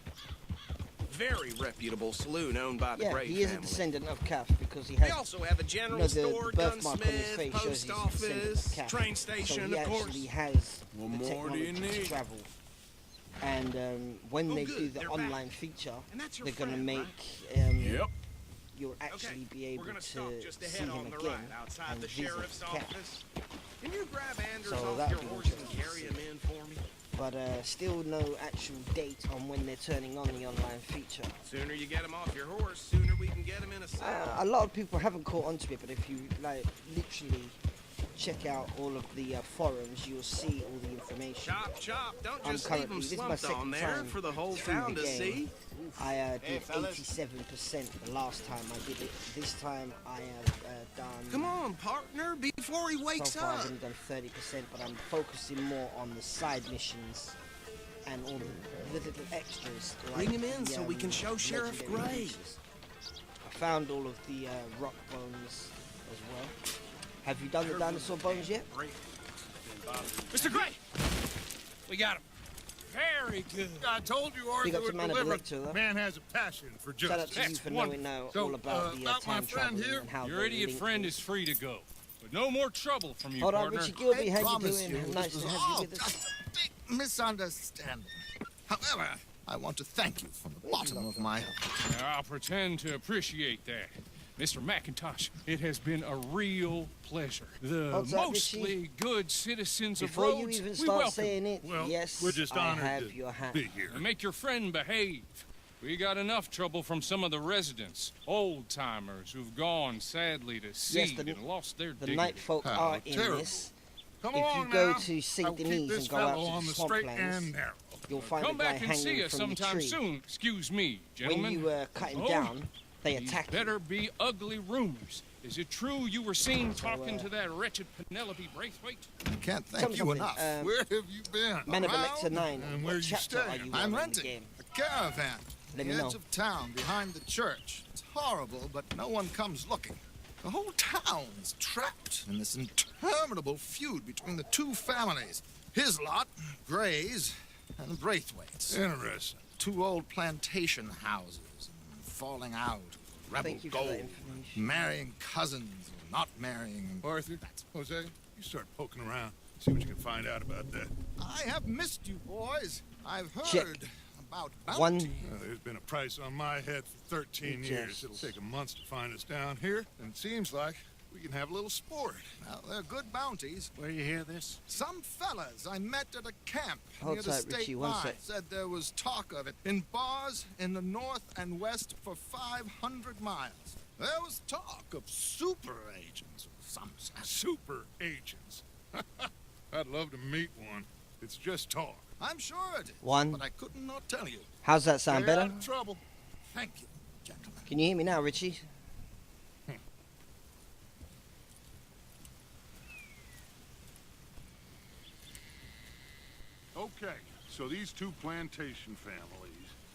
Very reputable saloon owned by the Gray he is family. a descendant of Caff because he has. They also have a general store, the birthmark on his gunsmith, face shows he's post a descendant office, of Caff. train station, so he of course. actually has What the more do you technology to need? travel. And when they do the online feature, they're gonna make Yep. you'll actually be able to stop just see ahead him on the again right outside and the visit sheriff's Caff. office. Can you grab Anders So off that'd your be horse and interesting to carry see. him in for me? But still no actual date on when they're turning on the online feature. Sooner you get him off your horse, sooner we can get him in a cell. A lot of people haven't caught on to it, but if you like literally check out all of the forums, you'll see all the information. Chop, chop! Don't I'm just leave him currently, this is my slumped second on there time for the whole through town the to game. see. I did fellas. 87% the last time I did it. This time I have done. Come on, partner, before he wakes so far up. I've only done 30%, but I'm focusing more on the side missions and all the little extras. Bring like him in the, so we can show Sheriff legendary Gray. creatures. I found all of the rock bones as well. Have you done the dinosaur bones yet? Mr. Gray! We got him. Very good. I told you Big Arthur up to would Man of deliver. Electra, though. Man has a passion for justice. Shout out to you for knowing all about the my time friend travel here, and how Your they idiot link friend things. is free to go. But no more trouble from you, Hold on, partner. Richie Gilby, I how you promise doing? you Nice this to was have all you with us. just a big misunderstanding. However, I want to thank you from the bottom of my heart. I'll pretend to appreciate that. Mr. McIntosh, it has been a real pleasure. The What's up, mostly Richie? good citizens Before of you Rhodes, even we start welcome. saying it, Well, yes, we're just I honored have to your hat. be here. And make your friend behave. We got enough trouble from some of the residents, old-timers who've gone, sadly, to seed and lost their The dignity. night folk How are in terrible. this. Come If you along go now. to St. I'll keep Denis this and go out fellow to on the the straight and swamplands, narrow. you'll find Come a guy back and see hanging us from the sometime tree. soon. Excuse me, When gentlemen. you cut him Oh, down, they these attack you. better be ugly rumors. Is it true you were seen talking uh, to that wretched Penelope Braithwaite? I can't Tell thank me you something, enough. Where have you been? Man of Around? Alexa 9, And what where you chapter are staying? you I'm on in the renting game? a caravan. Let the me edge know. of town behind the church. It's horrible, but no one comes looking. The whole town is trapped in this interminable feud between the two families. His lot, Gray's, and the Braithwaites. Interesting. Two old plantation houses and falling out. Rebel Thank you for that gold. information. Marrying cousins or not marrying. Arthur, Jose, you start poking around. See what you can find out about that. I have missed you, boys. I've heard Check. about One. bounty. There's been a price on my head for 13 Yes. years. It'll take a month to find us down here, and it seems like we can have a little sport. Well, they're good bounties. Where you hear this? Some fellas I met at a camp Hold near the tight, state Richie, one line sec. said there was talk of it in bars in the north and west for 500 miles. There was talk of super agents of some sort. Super agents. I'd love to meet one. It's just talk. I'm sure it is, One. but I couldn't not tell you. How's that sound Stay out better? of trouble. Thank you, gentlemen. Can you hear me now, Richie? Okay, so these two plantation families.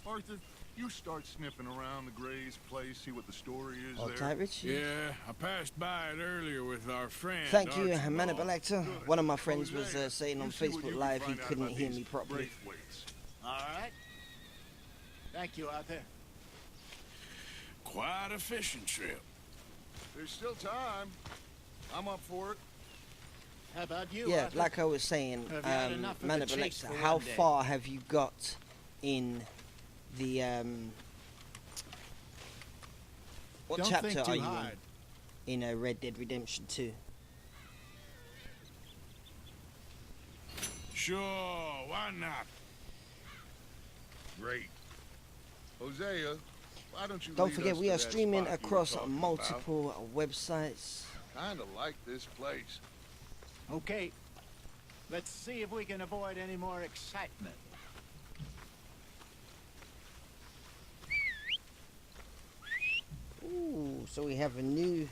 Arthur, you start sniffing around the Gray's place, see what the story is Hold there. tight, Richie. Yeah, I passed by it earlier with our friend. Thank you, Archibald. Man of Alexa. Good. One of my friends was Hosea, saying on you see what you Facebook can Live he find out couldn't about hear these me properly. Braithwaites. All right. Thank you, Arthur. Quite a fishing trip. There's still time. I'm up for it. How about you, Yeah, Arthur? like I was saying, Have you had enough of Man the of chase Alexa, for how one day? far have you got in the what Don't chapter think are too you hard. in Red Dead Redemption 2? Sure, why not? Great. Hosea, why don't you Don't lead forget, us we to are that streaming spot you were across talking multiple websites. about? Kinda like this place. Okay. Let's see if we can avoid any more excitement. Ooh, so we have a new...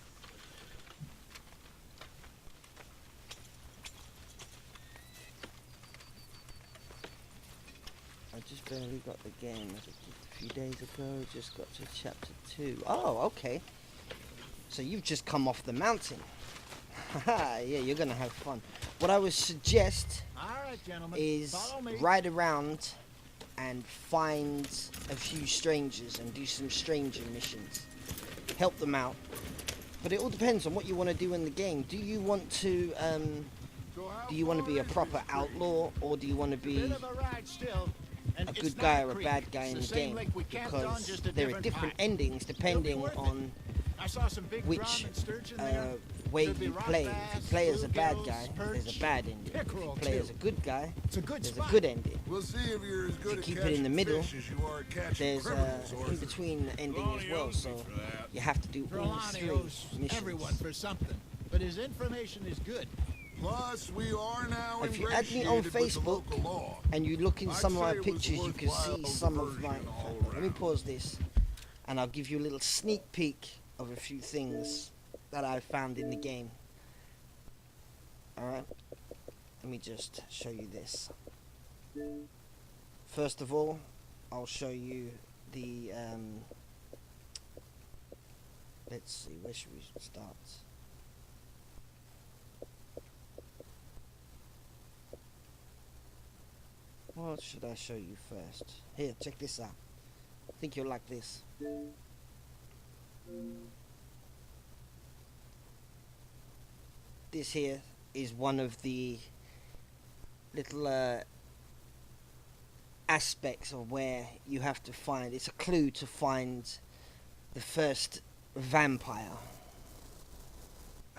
I just barely got the game as a few days ago. Just got to chapter 2. Oh, okay. So you've just come off the mountain. Haha, yeah, you're gonna have fun. What I would suggest All right, gentlemen, is follow me. ride around and find a few strangers and do some stranger missions. Help them out. But it all depends on what you want to do in the game. Do you want to be a proper outlaw, or do you want to be Bit of a ride still, and a it's good not guy or a creek. bad guy in It's the the same game? lake we camped on, Because just a there are different different pipe. endings depending worth it. on I saw some big which drum and sturgeon there. way Should be you rock play. bass, If you play as a bad bluegills, guy, there's perch, a bad ending. If pickerel, you play too. as a good guy, It's a good there's spot. a good ending. We'll see if you're as If good you at keep it in the catching middle, fish as you are at catching there's criminals, in Arthur. between ending as well, so you have to do all Trelawney three owes missions. everyone for something, but his information is good. Plus, we are now If you add me on ingratiated with the Facebook local law. and you look in I'd some of my say it was pictures, you can worthwhile see some of my... diversion all Let me pause this, and I'll give you a little sneak peek of a few things that I found in the game. Alright, let me just show you this. First of all, I'll show you the... let's see, where should we start? What should I show you first? Here, check this out. I think you'll like this. This here is one of the little aspects of where you have to find. It's a clue to find the first vampire.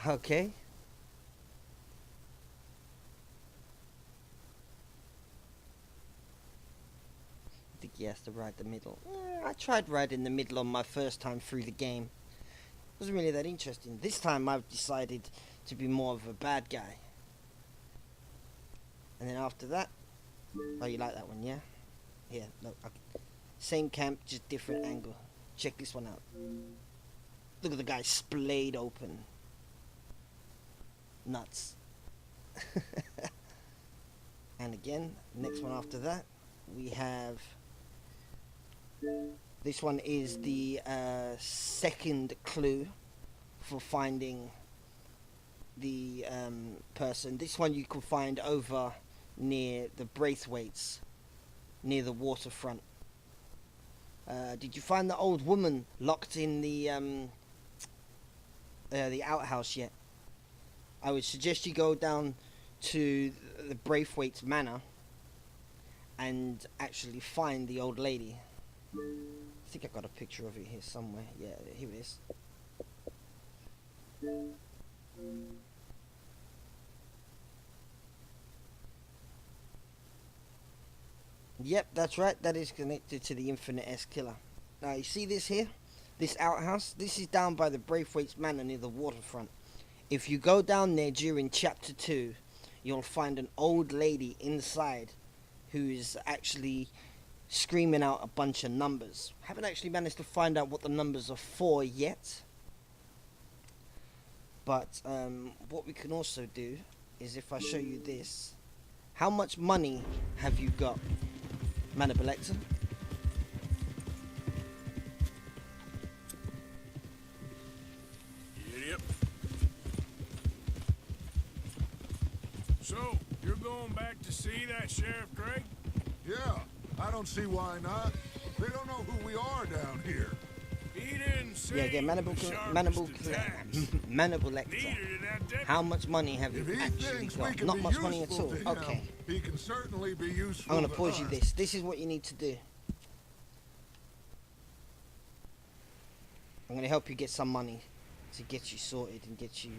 Okay? I think he has to ride the middle. I tried riding the middle on my first time through the game. It wasn't really that interesting. This time I've decided to be more of a bad guy. And then after that... Oh, you like that one, yeah? Yeah, look. Okay. Same camp, just different angle. Check this one out. Look at the guy splayed open. Nuts. And again, next one after that, we have... This one is the second clue for finding the person. This one you can find over near the Braithwaites, near the waterfront. Did you find the old woman locked in the outhouse yet? I would suggest you go down to the Braithwaites Manor and actually find the old lady. I think I got a picture of it here somewhere. Yeah, here it is. Yep, that's right. That is connected to the Infinite S Killer. Now, you see this here? This outhouse? This is down by the Braithwaites Manor near the waterfront. If you go down there during Chapter 2, you'll find an old lady inside who is actually screaming out a bunch of numbers. Haven't actually managed to find out what the numbers are for yet. But what we can also do is, if I show you this, how much money have you got, Manipulector? Yep. So, you're going back to see that Sheriff Craig? Yeah, I don't see why not. They don't know who we are down here. He didn't say Yeah, again, Manipulector. How much money have you actually got? Not much money at all. Okay. He can certainly be useful. I'm going to pause you this. This is what you need to do. I'm going to help you get some money to get you sorted and get you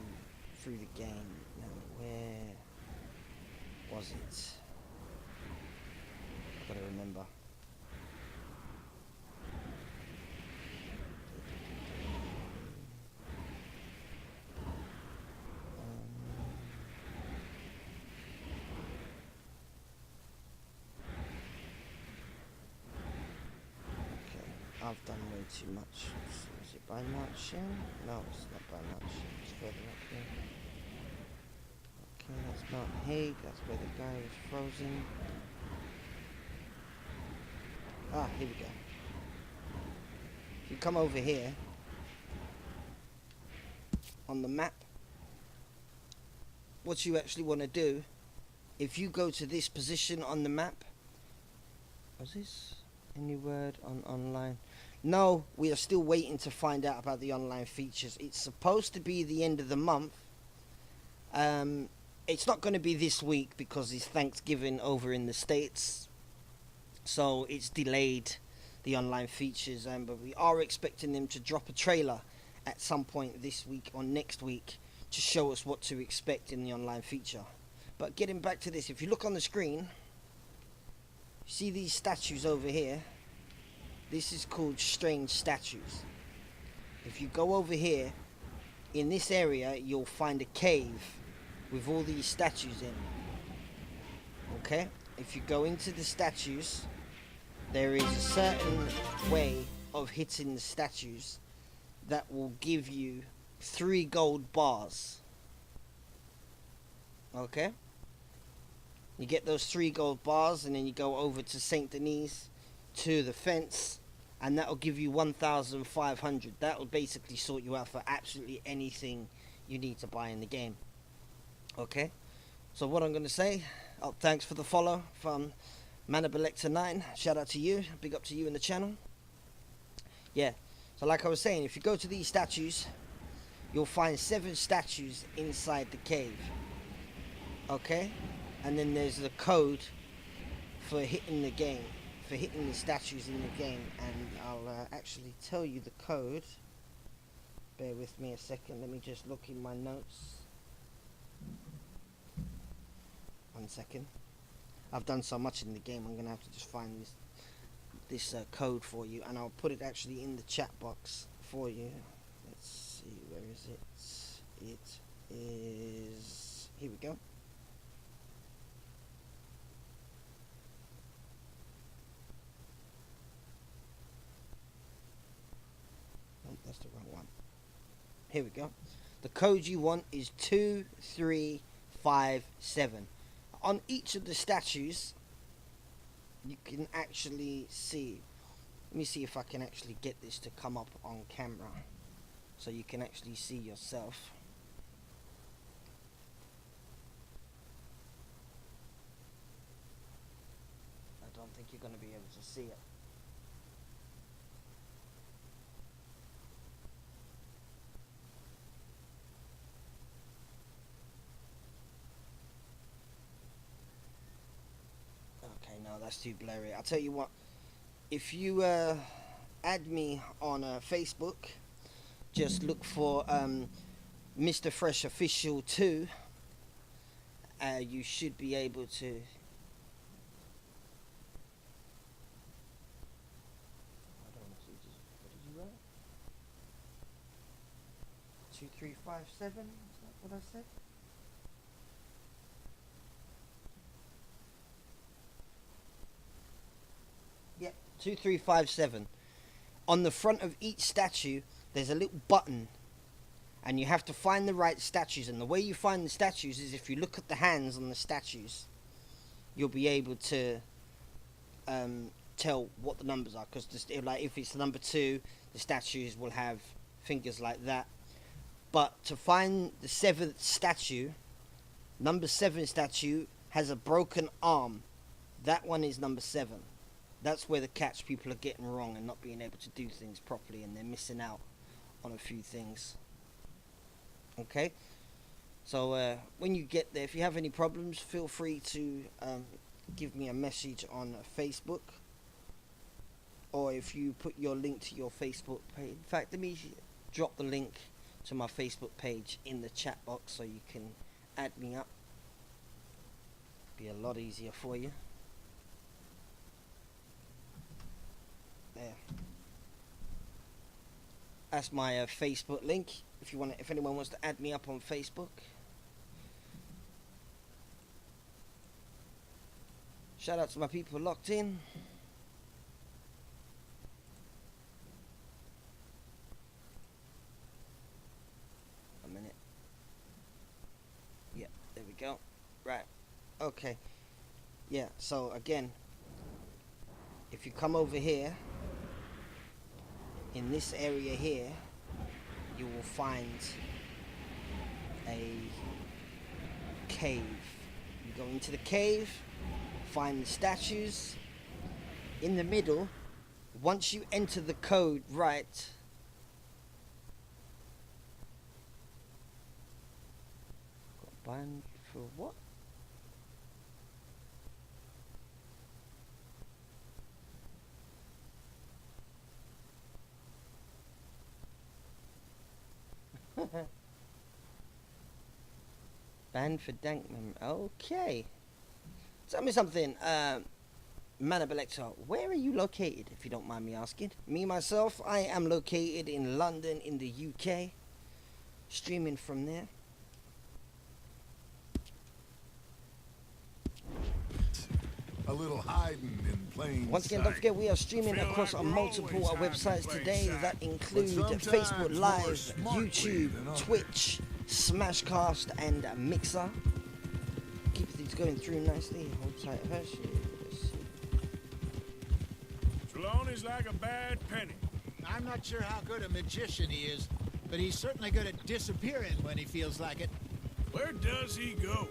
through the game. Now, where was it? gotta remember. I've done way too much. Is it by marching? No, it's not by marching. It's further up here. Okay, that's Mount Hague. That's where the guy was frozen. Ah, here we go. If you come over here, on the map, what you actually want to do, if you go to this position on the map, was this any word on online? No, we are still waiting to find out about the online features. It's supposed to be the end of the month. It's not going to be this week because it's Thanksgiving over in the States. So it's delayed, the online features. But we are expecting them to drop a trailer at some point this week or next week to show us what to expect in the online feature. But getting back to this, if you look on the screen, see these statues over here? This is called strange statues. If you go over here, in this area, you'll find a cave with all these statues in. Okay? If you go into the statues, there is a certain way of hitting the statues that will give you 3 gold bars. Okay? You get those 3 gold bars, and then you go over to Saint Denis, to the fence, and that'll give you 1,500. That'll basically sort you out for absolutely anything you need to buy in the game. Okay? So what I'm going to say, thanks for the follow from Manabelector9. Shout out to you. Big up to you in the channel. Yeah. So like I was saying, if you go to these statues, you'll find 7 statues inside the cave. Okay? And then there's the code for hitting the game, for hitting the statues in the game. And I'll actually tell you the code. Bear with me a second. Let me just look in my notes. 1 second. I've done so much in the game, I'm going to have to just find this code for you. And I'll put it actually in the chat box for you. Let's see, where is it? It is... here we go. That's the wrong one. Here we go. The code you want is 2357. On each of the statues, you can actually see. Let me see if I can actually get this to come up on camera, so you can actually see yourself. I don't think you're going to be able to see it. No, that's too blurry. I'll tell you what, if you add me on Facebook, just look for Mr. Fresh Official 2, you should be able to... I don't know, what did you write? 2357, is that what I said? Yep, 2357. On the front of each statue, there's a little button, and you have to find the right statues. And the way you find the statues is if you look at the hands on the statues, you'll be able to tell what the numbers are. Because like if it's number 2, the statues will have fingers like that. But to find the 7th statue, number 7 statue has a broken arm. That one is number 7. That's where the catch people are getting wrong and not being able to do things properly, and they're missing out on a few things. Okay? So when you get there, if you have any problems, feel free to give me a message on Facebook. Or if you put your link to your Facebook page. In fact, let me drop the link to my Facebook page in the chat box so you can add me up. Be a lot easier for you. There. That's my Facebook link. If anyone wants to add me up on Facebook. Shout out to my people locked in. A minute. Yeah, there we go. Right. Okay. Yeah, so again, if you come over here, in this area here, you will find a cave. You go into the cave, find the statues. In the middle, once you enter the code right, got banned for what? Banned for dank mem. Okay. Tell me something, Manabelector, where are you located, if you don't mind me asking? Me, myself, I am located in London, in the UK. Streaming from there. A little hiding in plain Once again, sight. don't forget we are streaming Feel across like on we're multiple always websites hiding in today plain that sight. include But sometimes Facebook more Live, smart YouTube, than others. Twitch, Smashcast, and Mixer. Keep things going through nicely. Hold tight, Hershey. Trelawney's like a bad penny. I'm not sure how good a magician he is, but he's certainly good at disappearing when he feels like it. Where does he go?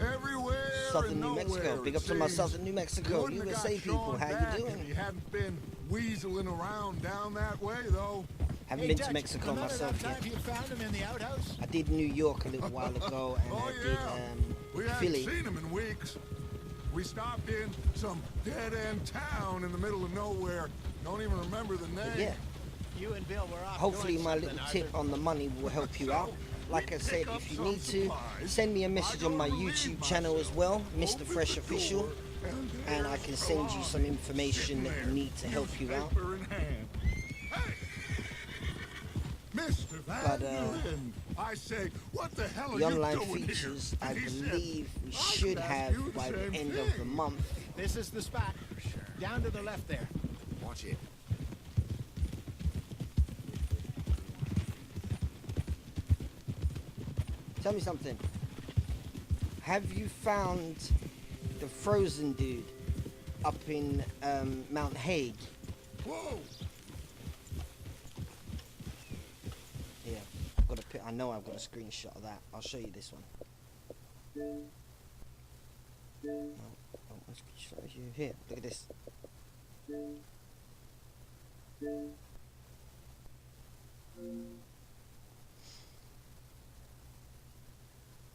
Everywhere. Southern and New nowhere, Mexico. Big up it to my seems. Southern New Mexico, You wouldn't have USA got people. Sean How back you if doing? you hadn't been weaseling around down that way, though. Haven't Hey, been Dutch, to Mexico remember myself that yet. time you found him in the outhouse? I did New York a little while ago, and Oh, I yeah. did We hadn't Philly. seen him in weeks. We stopped in some dead-end town in the middle of nowhere. Don't even remember the name. Yeah. You and Bill were off Hopefully doing my something, little Arthur. tip on the money will help you out. Like I said, if you need to, send me a message on my YouTube channel as well, Mr. Fresh Official, and I can send you some information that you need to help you out. Paper in hand. Hey! Mr. Van But, Buren, I say, what the hell are The you online doing features, here? I He said, believe we "I should could ask have you the by the same end of the thing." month. This is the spot. Down to the left there. Watch it. Tell me something. Have you found the frozen dude up in Mount Hague? Whoa! Yeah, I've got I know I've got a screenshot of that. I'll show you this one. No, I want to screenshot you. Here, look at this.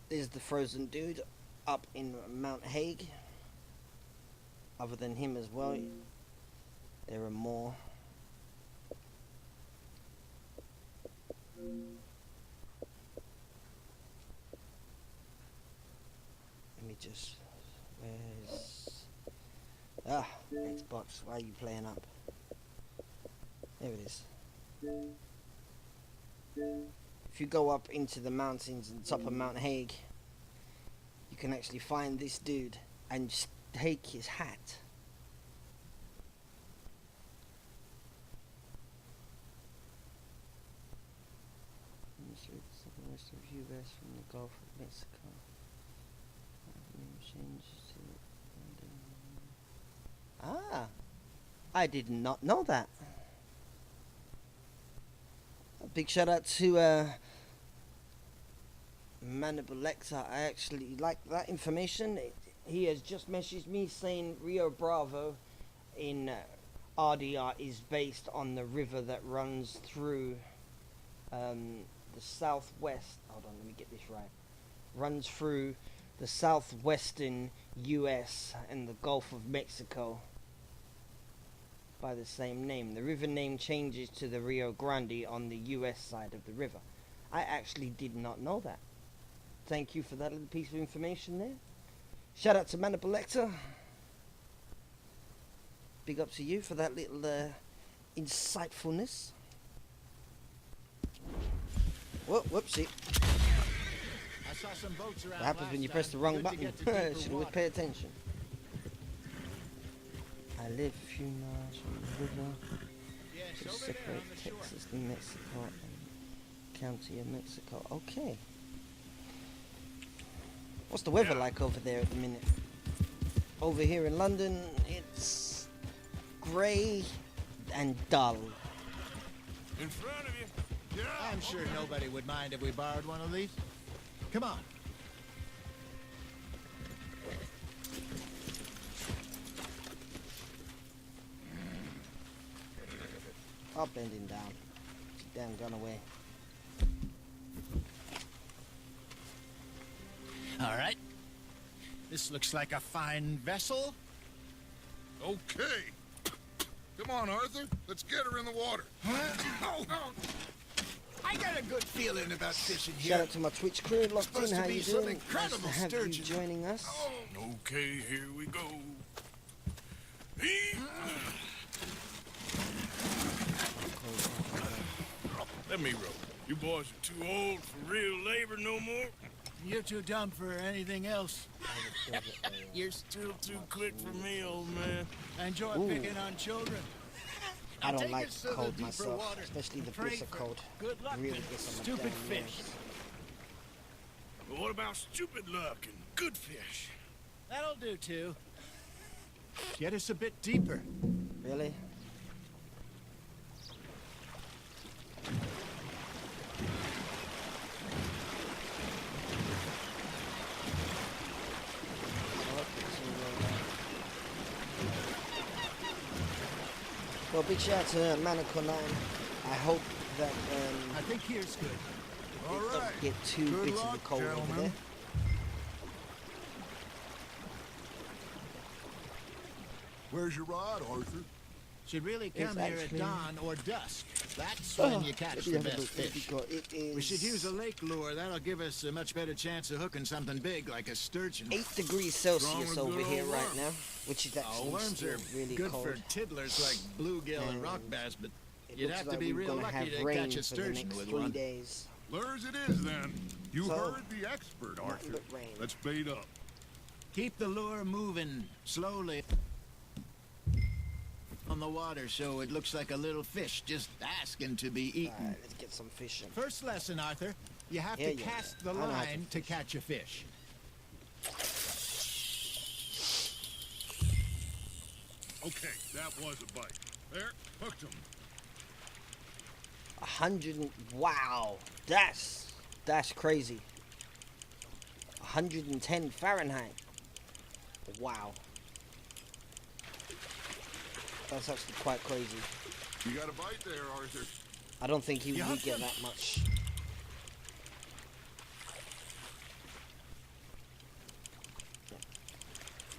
There's the frozen dude up in Mount Hague. Other than him as well, there are more. Let me just. Where's. Xbox, why are you playing up? There it is. If you go up into the mountains on top of Mount Hague, you can actually find this dude and just take his hat. West of US from the Gulf of Mexico. Ah, I did not know that. A big shout out to Manabelector. I actually like that information. He has just messaged me saying Rio Bravo in RDR is based on the river that runs through the southwest. Hold on, let me get this right. Runs through the southwestern US and the Gulf of Mexico by the same name. The river name changes to the Rio Grande on the US side of the river. I actually did not know that. Thank you for that little piece of information there. Shout out to Manabelector. Big up to you for that little insightfulness. Whoopsie. I saw some boats around. What happens when you press the wrong button? Should always pay attention. I live a few miles from the river. To separate Texas, New Mexico, and County of Mexico. Okay. What's the weather like over there at the minute? Over here in London, it's grey and dull. In front of you. Yeah. I'm sure nobody would mind if we borrowed one of these. Come on. I'll bend him down. Damn gun away. All right. This looks like a fine vessel. Okay. Come on, Arthur. Let's get her in the water. I got a good feeling about fishing here. Shout out to my Twitch crew locked in. Supposed to How be you some doing? incredible Nice to have sturgeon. you joining us. Okay, here we go. Let me row. You boys are too old for real labor no more. You're too dumb for anything else. You're still too quick for me, old man. I enjoy picking on children. I don't Take like us to the cold deeper myself, water. especially the Pray bitter for cold. good luck Really with gets on my stupid damn fish. nerves. But what about stupid luck and good fish? That'll do too. Get us a bit deeper. Really? Well, big shout out to Manacor9. I hope that I think here's good. All it right. doesn't get too Good bitter luck, the cold over gentlemen. there. Where's your rod, Arthur? Should really It's come here at actually- dawn or dusk. That's when you catch let me the have a best look. What fish. we got? It is We should use a lake lure. That'll give us a much better chance of hooking something big like a sturgeon. 8 degrees Celsius Strong over and here good right old now, which is actually Worms still are really good cold. for tiddlers like bluegill and rock bass, but It you'd looks have like to be we're real gonna lucky have to rain catch a for the sturgeon next with 3 one. days. Lures it is, then. You So, heard the expert, nothing Arthur. but rain. Let's bait up. Keep the lure moving slowly on the water so it looks like a little fish just asking to be eaten. Alright, let's get some fishing. First lesson, Arthur. You have Yeah, to yeah, cast yeah. the I know how to line to catch a fish. Okay, that was a bite. There, hooked him. 100 wow, that's crazy. 110 Fahrenheit. Wow. That's actually quite crazy. You got a bite there, Arthur. I don't think he You would hooked get him? that much.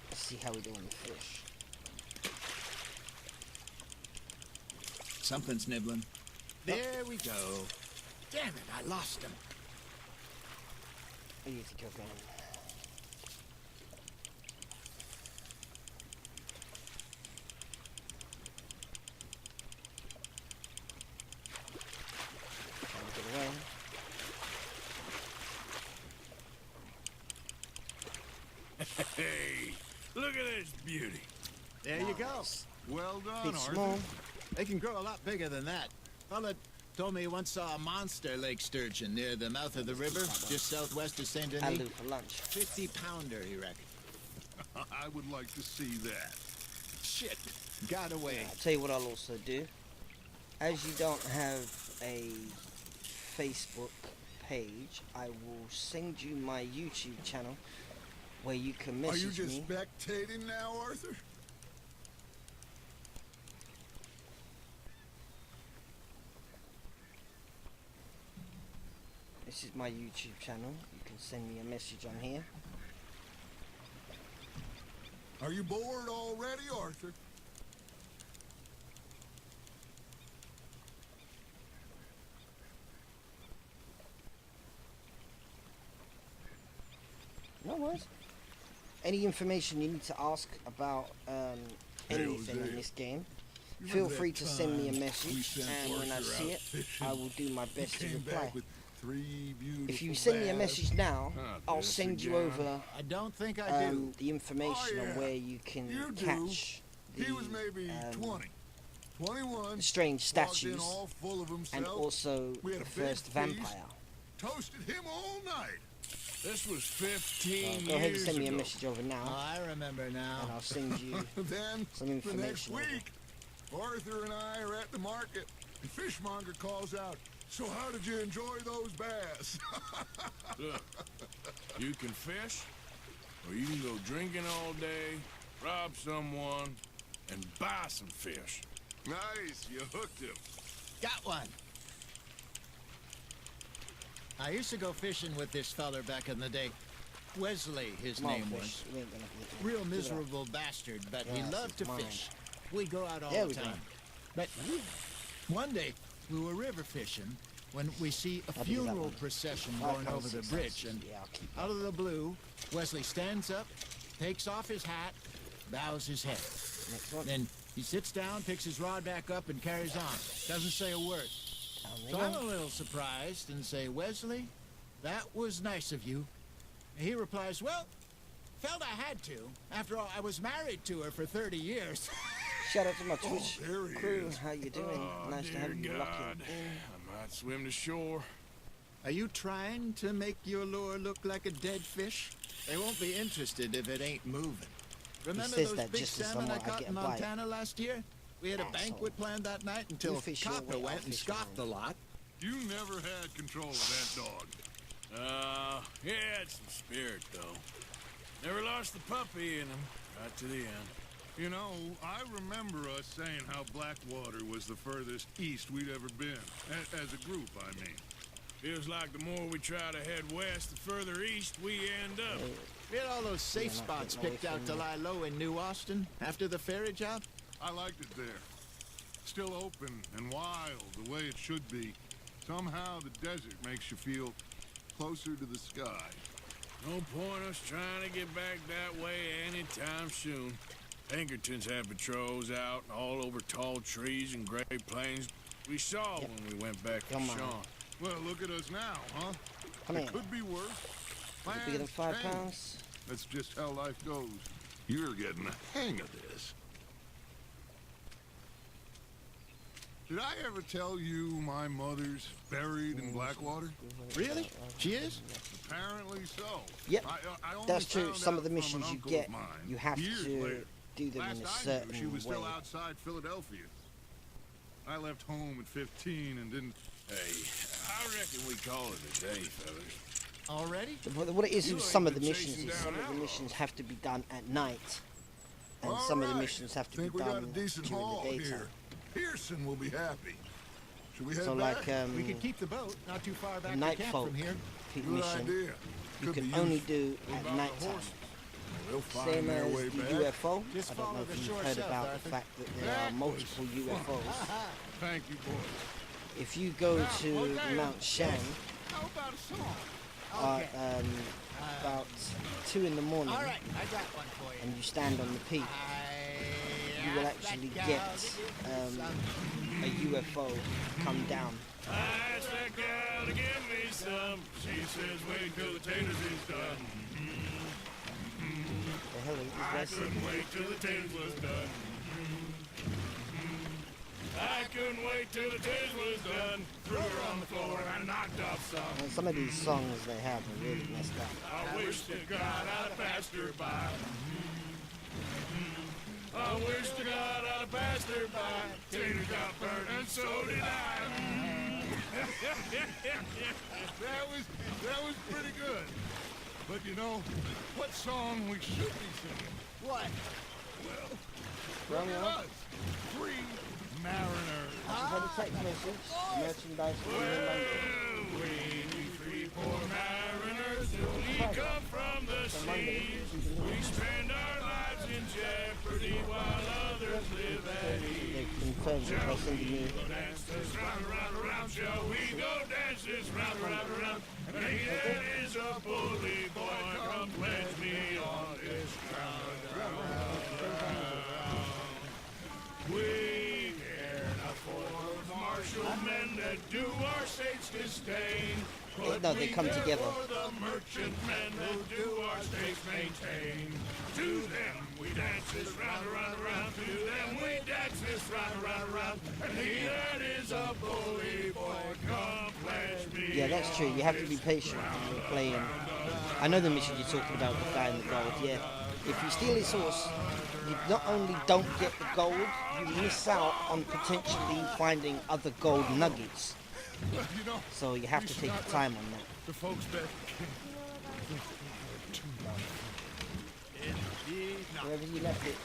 Let's see how we do on the fish. Something's nibbling. There we go. Damn it, I lost him. Easy cooking. Trying to get away. Hey, look at this beauty. There you go. Well done, Big Arthur. small. They can grow a lot bigger than that. Fella told me he once saw a monster lake sturgeon near the mouth of the river, just southwest of Saint I'll Denis. do for lunch. 50-pounder, he reckoned. I would like to see that. Shit, got away. I'll tell you what I'll also do. As you don't have a Facebook page, I will send you my YouTube channel where you can Are message you just me. spectating now, Arthur? This is my YouTube channel. You can send me a message on here. Are you bored already, Arthur? No worries. Any information you need to ask about anything in this game, feel Remember free that to send me a time message, we sent and when I Parker see out it, fishing? I will do my best to Came reply. back with 3 beautiful If you send me a bass. message now, Not I'll this send you again. over I don't think I do. the information Oh, yeah. on where you can You do. catch the, He was maybe 20, 21. the strange walked in statues all full of himself. and also We had the a big first feast, vampire. Toasted him all night. This was 15 Go ahead and years send me a ago. message over now, Oh, I remember now. and I'll send you Then, some the next information. over. week, Arthur and I are at the market. The fishmonger calls out, "So how did you enjoy those bass?" Look, you can fish, or you can go drinking all day, rob someone, and buy some fish. Nice, you hooked him. Got one. I used to go fishing with this feller back in the day. Wesley, his Come on, name fish. was. You ain't gonna get me. Real Give it up. miserable bastard, but he Yes, loved to it's mine. fish. We'd go out all There the we go. time. But one day, we were river fishing when we see a I'll do that funeral one. procession 5 going pounds, over the 6 bridge, ounces. and Yeah, I'll keep out of the blue, Wesley stands up, takes off his hat, bows his head. Next one. Then he sits down, picks his rod back up, and carries on. Doesn't say a word. Down So I'm there. a little surprised and say, Wesley, that was nice of you. And he replies, well, felt I had to. After all, I was married to her for 30 years. Shout out to my Twitch there he crew. is. How you doing? Oh, Nice to dear have you God. locking in. I might swim to shore. Are you trying to make your lure look like a dead fish? They won't be interested if it ain't moving. Remember says those that big just as salmon I someone I caught get in a bite. Montana last year? We had a Asshole. banquet planned that night until You fish your Copper way, I'll went and fish scoffed a mine. lot. You never had control of that dog. He had some spirit, though. Never lost the puppy in him, right to the end. You know, I remember us saying how Blackwater was the furthest east we'd ever been. As a group, I mean. Feels like the more we try to head west, the further east we end up. We had all those safe Yeah, not spots getting away picked out from to you. lie low in New Austin after the ferry job. I liked it there. Still open and wild, the way it should be. Somehow the desert makes you feel closer to the sky. No point us trying to get back that way anytime soon. Pinkertons had patrols out all over tall trees and Great Plains. We saw when we went back to Come on. Sean. Well, look at us now, huh? Come It here. could be worse. Bigger than Plans 5 change. pounds. That's just how life goes. You're getting the hang of this. Did I ever tell you my mother's buried in Blackwater? Really? She is? Apparently so. Yep, I only that's true. found Some out of the from missions an you uncle get, of mine you have years to later. do them Last in a I certain knew, she was way. still outside Philadelphia. I left home at 15 and didn't... Hey, I reckon we call it a day, fellas. Already? What it is You with ain't some of the been missions chasing is down some of the outlaws. missions have to be done at night, and All some of the right. missions have to Think be we got a done decent during haul the daytime. here. Pearson will be happy. Should we head So back? like We could keep the boat not too far back to night camp folk from here. peak Good mission, idea. you Could can be only useful. do What at about the night time. horses? They'll find Same their as way the back. UFO. Just I don't know follow if the you've shore heard south, about Arthur. the fact that there are multiple UFOs. Thank you, boy. If you go to okay. Mount Shan How about a song? at about 2 in the morning, All right, I got one for you. and you stand on the peak, you will actually get a UFO come down. I asked that gal to give me some. She says, wait till the taters is done. The hell is I this? couldn't wait till the taters was done. I couldn't wait till the taters was done. Threw her on the floor and knocked off some. And some of these songs they have are really messed up. I wish to God I'd have passed her by. I wish to God I'd have passed her by. Taters got burnt and so did I. That was pretty good. But you know, what song we should be singing? What? Look at us. Free mariners. Had a text message, merchandise for you in London. We three poor mariners, we come from the seas. We spend our lives in jeopardy while others live at ease. They've confirmed that they're sending me Dance this round, round, round, shall we go dance this round, round, round? And he that is a bully boy, come pledge me on this ground, ground, ground. We No, they come together. The merchantmen who do our states maintain. To them we dance this round, around. To them we dance this round, around. And he that is a bully boy, come pledge me. Yeah, that's true. You have to be patient when you're playing. I know the mission you're talking about, the guy in the gold. Yeah. If you steal his horse, you not only don't get the gold, you miss out on potentially finding other gold nuggets. So you have to take your time on that. The folks back. Wherever you left it.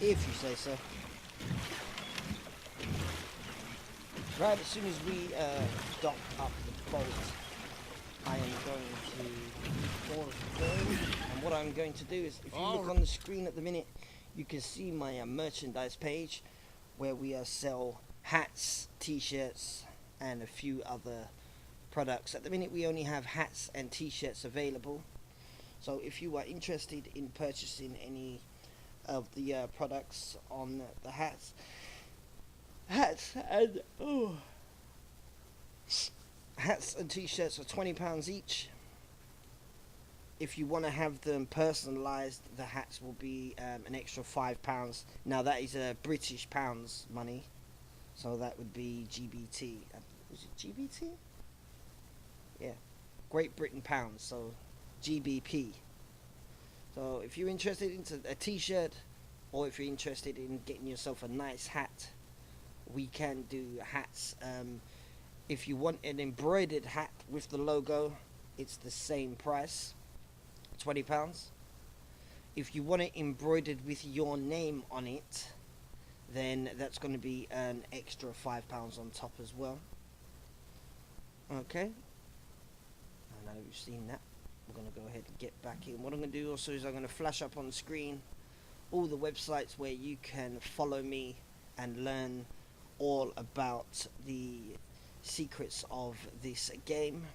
If you say so. Right, as soon as we dock up the boat, I am going to board the boat. And what I'm going to do is, if you look on the screen at the minute, you can see my merchandise page, where we sell hats, t-shirts, and a few other products. At the minute we only have hats and t-shirts available, so if you are interested in purchasing any of the products on the hats and t-shirts are £20 each. If you want to have them personalised, the hats will be an extra £5. Now that is British pounds money, so that would be GBT. Was it GBT? Yeah, Great Britain pounds, so GBP. So if you're interested in a t-shirt, or if you're interested in getting yourself a nice hat, we can do hats. If you want an embroidered hat with the logo, it's the same price. £20. If you want it embroidered with your name on it, then that's going to be an extra £5 on top as well. Okay, I know you've seen that. We're going to go ahead and get back in. What I'm going to do also is I'm going to flash up on the screen all the websites where you can follow me and learn all about the secrets of this game.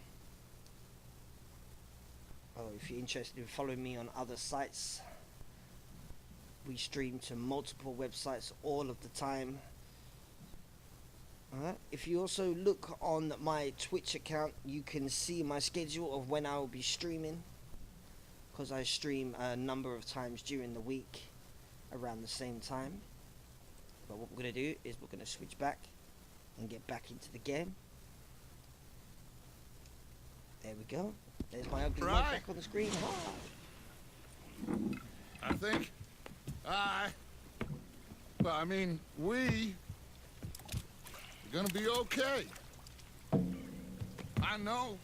Oh, if you're interested in following me on other sites, we stream to multiple websites all of the time. Alright, if you also look on my Twitch account, you can see my schedule of when I will be streaming, because I stream a number of times during the week around the same time. But what we're going to do is we're going to switch back and get back into the game. There we go. There's my ugly mug back on the screen. I think we are gonna be okay. I know.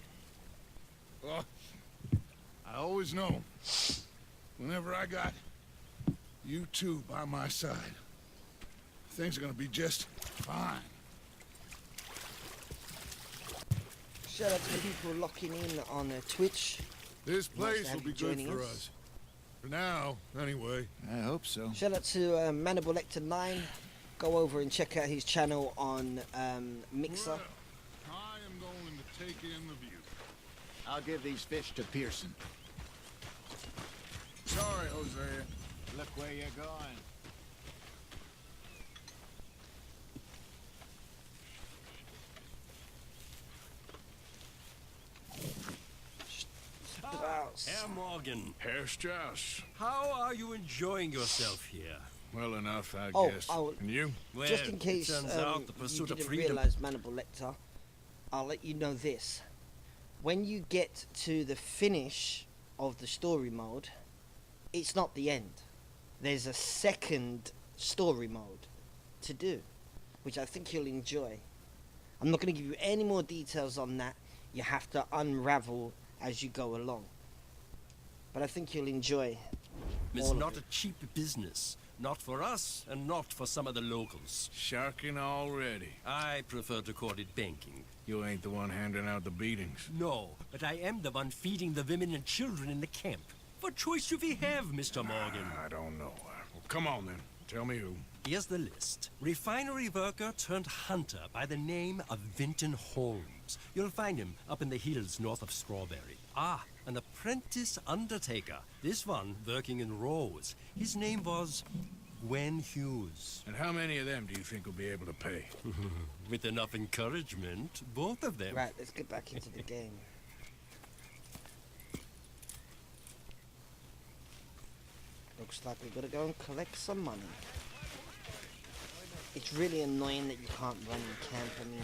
I always know. Whenever I got you two by my side, things are gonna be just fine. Shout out to the people locking in on Twitch. This place will be good for us. For now, anyway. I hope so. Shout out to Manable Lecter 9. Go over and check out his channel on Mixer. Well, I am going to take in the view. I'll give these fish to Pearson. Sorry, Hosea. Look where you're going. Herr Morgan. Herr Strauss. How are you enjoying yourself here? Well enough, I guess. And you? Well, just in case it turns out the pursuit you of didn't freedom... realize, Manable Lecter, I'll let you know this. When you get to the finish of the story mode, it's not the end. There's a second story mode to do, which I think you'll enjoy. I'm not going to give you any more details on that. You have to unravel as you go along. But I think you'll enjoy. It's not a cheap business. Not for us, and not for some of the locals. Sharking already. I prefer to call it banking. You ain't the one handing out the beatings. No, but I am the one feeding the women and children in the camp. What choice do we have, Mr. Morgan? I don't know. Well, come on then. Tell me who. Here's the list. Refinery worker turned hunter by the name of Vinton Holmes. You'll find him up in the hills north of Strawberry. Ah, an apprentice undertaker. This one working in Rose. His name was Gwen Hughes. And how many of them do you think will be able to pay? With enough encouragement, both of them. Right, let's get back into the game. Looks like we gotta go and collect some money. It's really annoying that you can't run in camp. I mean,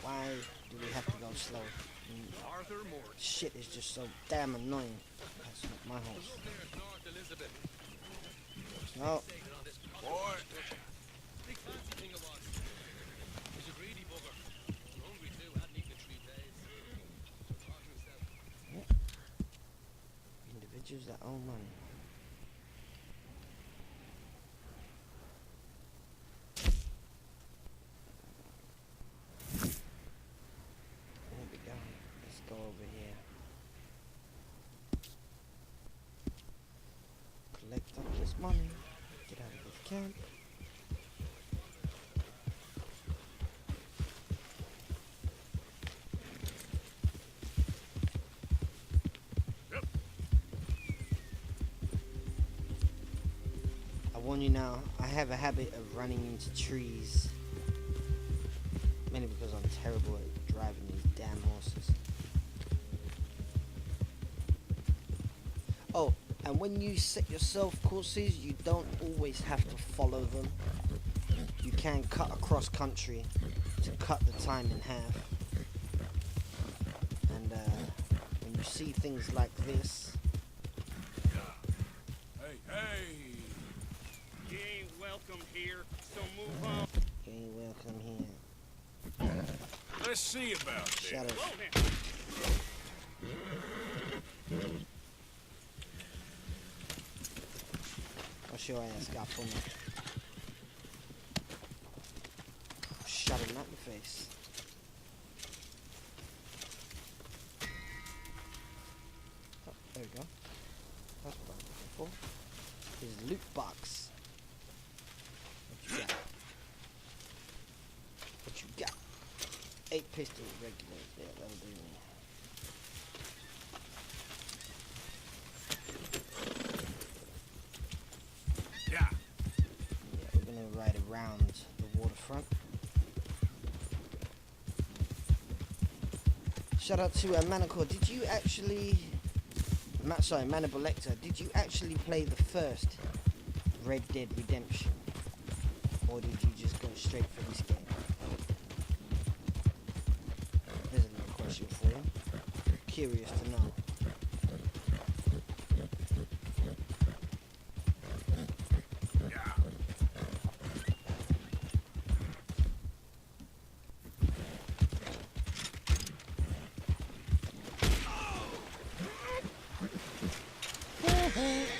why do we have to go slow? I mean, shit is just so damn annoying. That's not my horse. No. Individuals that own money. There we go. Let's go over here. Collect up this money. Get out of this camp. I warn you now, I have a habit of running into trees. Mainly because I'm terrible at driving these damn horses. Oh, and when you set yourself courses, you don't always have to follow them. You can cut across country to cut the time in half. And when you see things like this... Hey! You ain't welcome here, so move on. You ain't welcome here. Let's see about this. Shut up. What's your ass got for me? Shut him out in the face. Oh, there we go. That's what I'm looking for. His loot box. What you got? What you got? 8 pistols, regular. Yeah, that'll do me. Yeah, we're gonna ride around the waterfront. Shout out to Manacor. Did you actually... sorry, Manibolector. Did you actually play the first Red Dead Redemption? Or did you just go straight for this game? There's another question for you. Curious to know.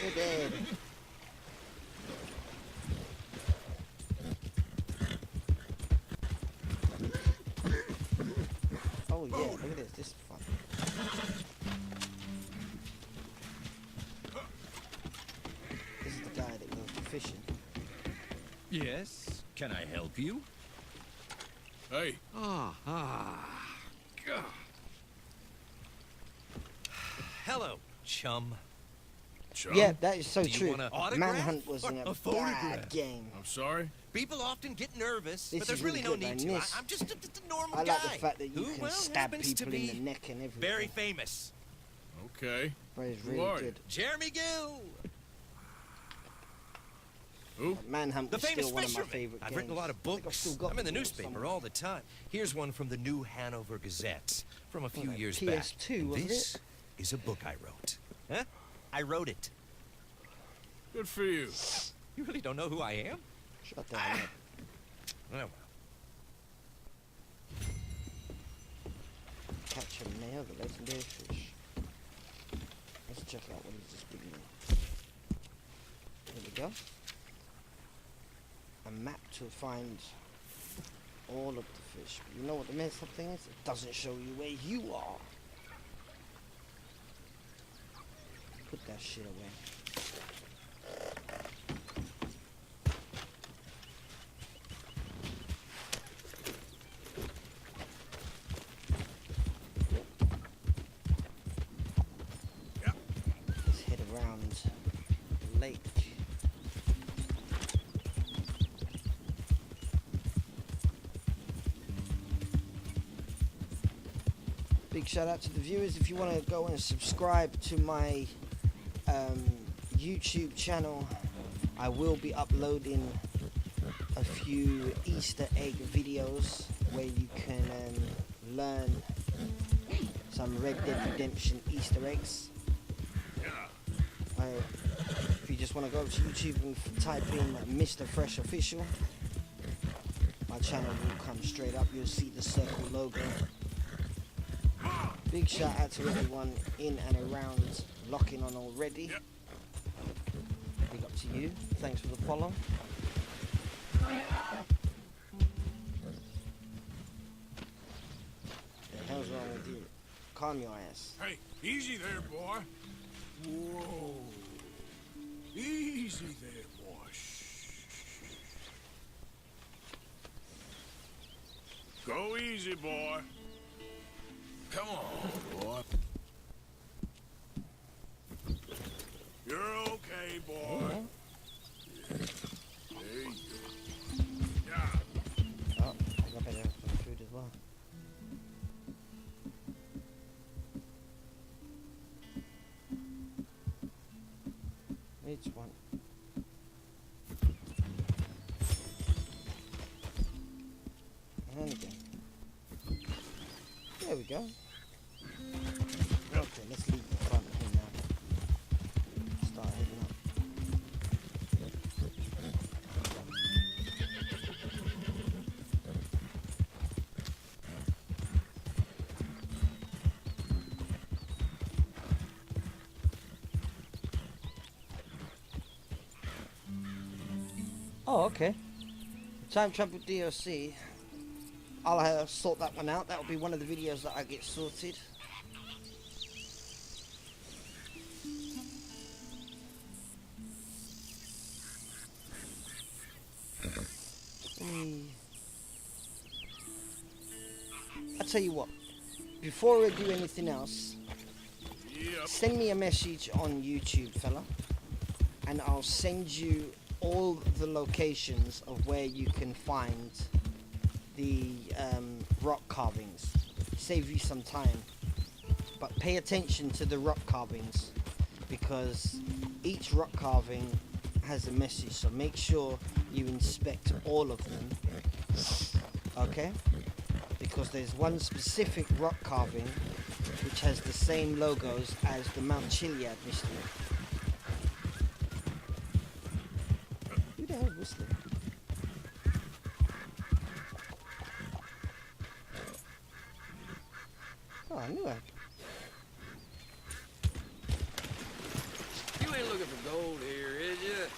You're dead. Oh yeah, look at this. This is fun. This is the guy that goes to fishing. Yes? Can I help you? Hey. God. Hello, chum. Yeah, that is so Do you true. want an autograph Manhunt was or in a a bad photograph? game. I'm sorry? People often get nervous, This but there's is really no really good, need man. to. This- I'm just a normal I guy. like the fact that you who, can well, stab happens to people in be the neck and everything. very famous. Okay. But it's Who really are you? good. Jeremy Gill. Who? Manhunt The was famous still one of my fisherman. favorite I've written a games. lot of I think I've books. still got I'm in the them newspaper somewhere. all the time. Here's one from the New Hanover Gazette from a few that years back. PS2, And wasn't this it? is a book I wrote. Huh? I wrote it. Good for you. You really don't know who I am? Shut the hell up. Oh, well. Catch and nail the legendary fish. Let's check out what is this big man. Here we go. A map to find all of the fish. But you know what the messed up thing is? It doesn't show you where you are. Put that shit away. Let's head around the lake. big shout out to the viewers. If you want to go and subscribe to my YouTube channel, I will be uploading a few Easter egg videos where you can learn some Red Dead Redemption Easter eggs. If you just want to go to YouTube and type in Mr. Fresh Official, my channel will come straight up. You'll see the circle logo. Big shout out to everyone in and around locking on already. Big up to you. Thanks for the follow. The hell's wrong with you? Calm your ass. Hey, easy there, boy. Whoa. Easy there, boy. Shh. Go easy, boy. Come on, boy. You're okay, boy. Yeah. There you go. Yeah. Oh, I think I better have some food as well. Which one? And again. There we go. Okay, let's leave the front here now. Start heading up. Oh, okay. Time Travel DLC. I'll sort that one out. That'll be one of the videos that I get sorted. I'll tell you what. Before I do anything else, send me a message on YouTube, fella, and I'll send you all the locations of where you can find the rock carvings. Save you some time, but pay attention to the rock carvings because each rock carving has a message, so make sure you inspect all of them, okay? Because there's one specific rock carving which has the same logos as the Mount Chiliad mystery. Who the hell is whistling? Oh, I knew it. You ain't looking for gold here, is you?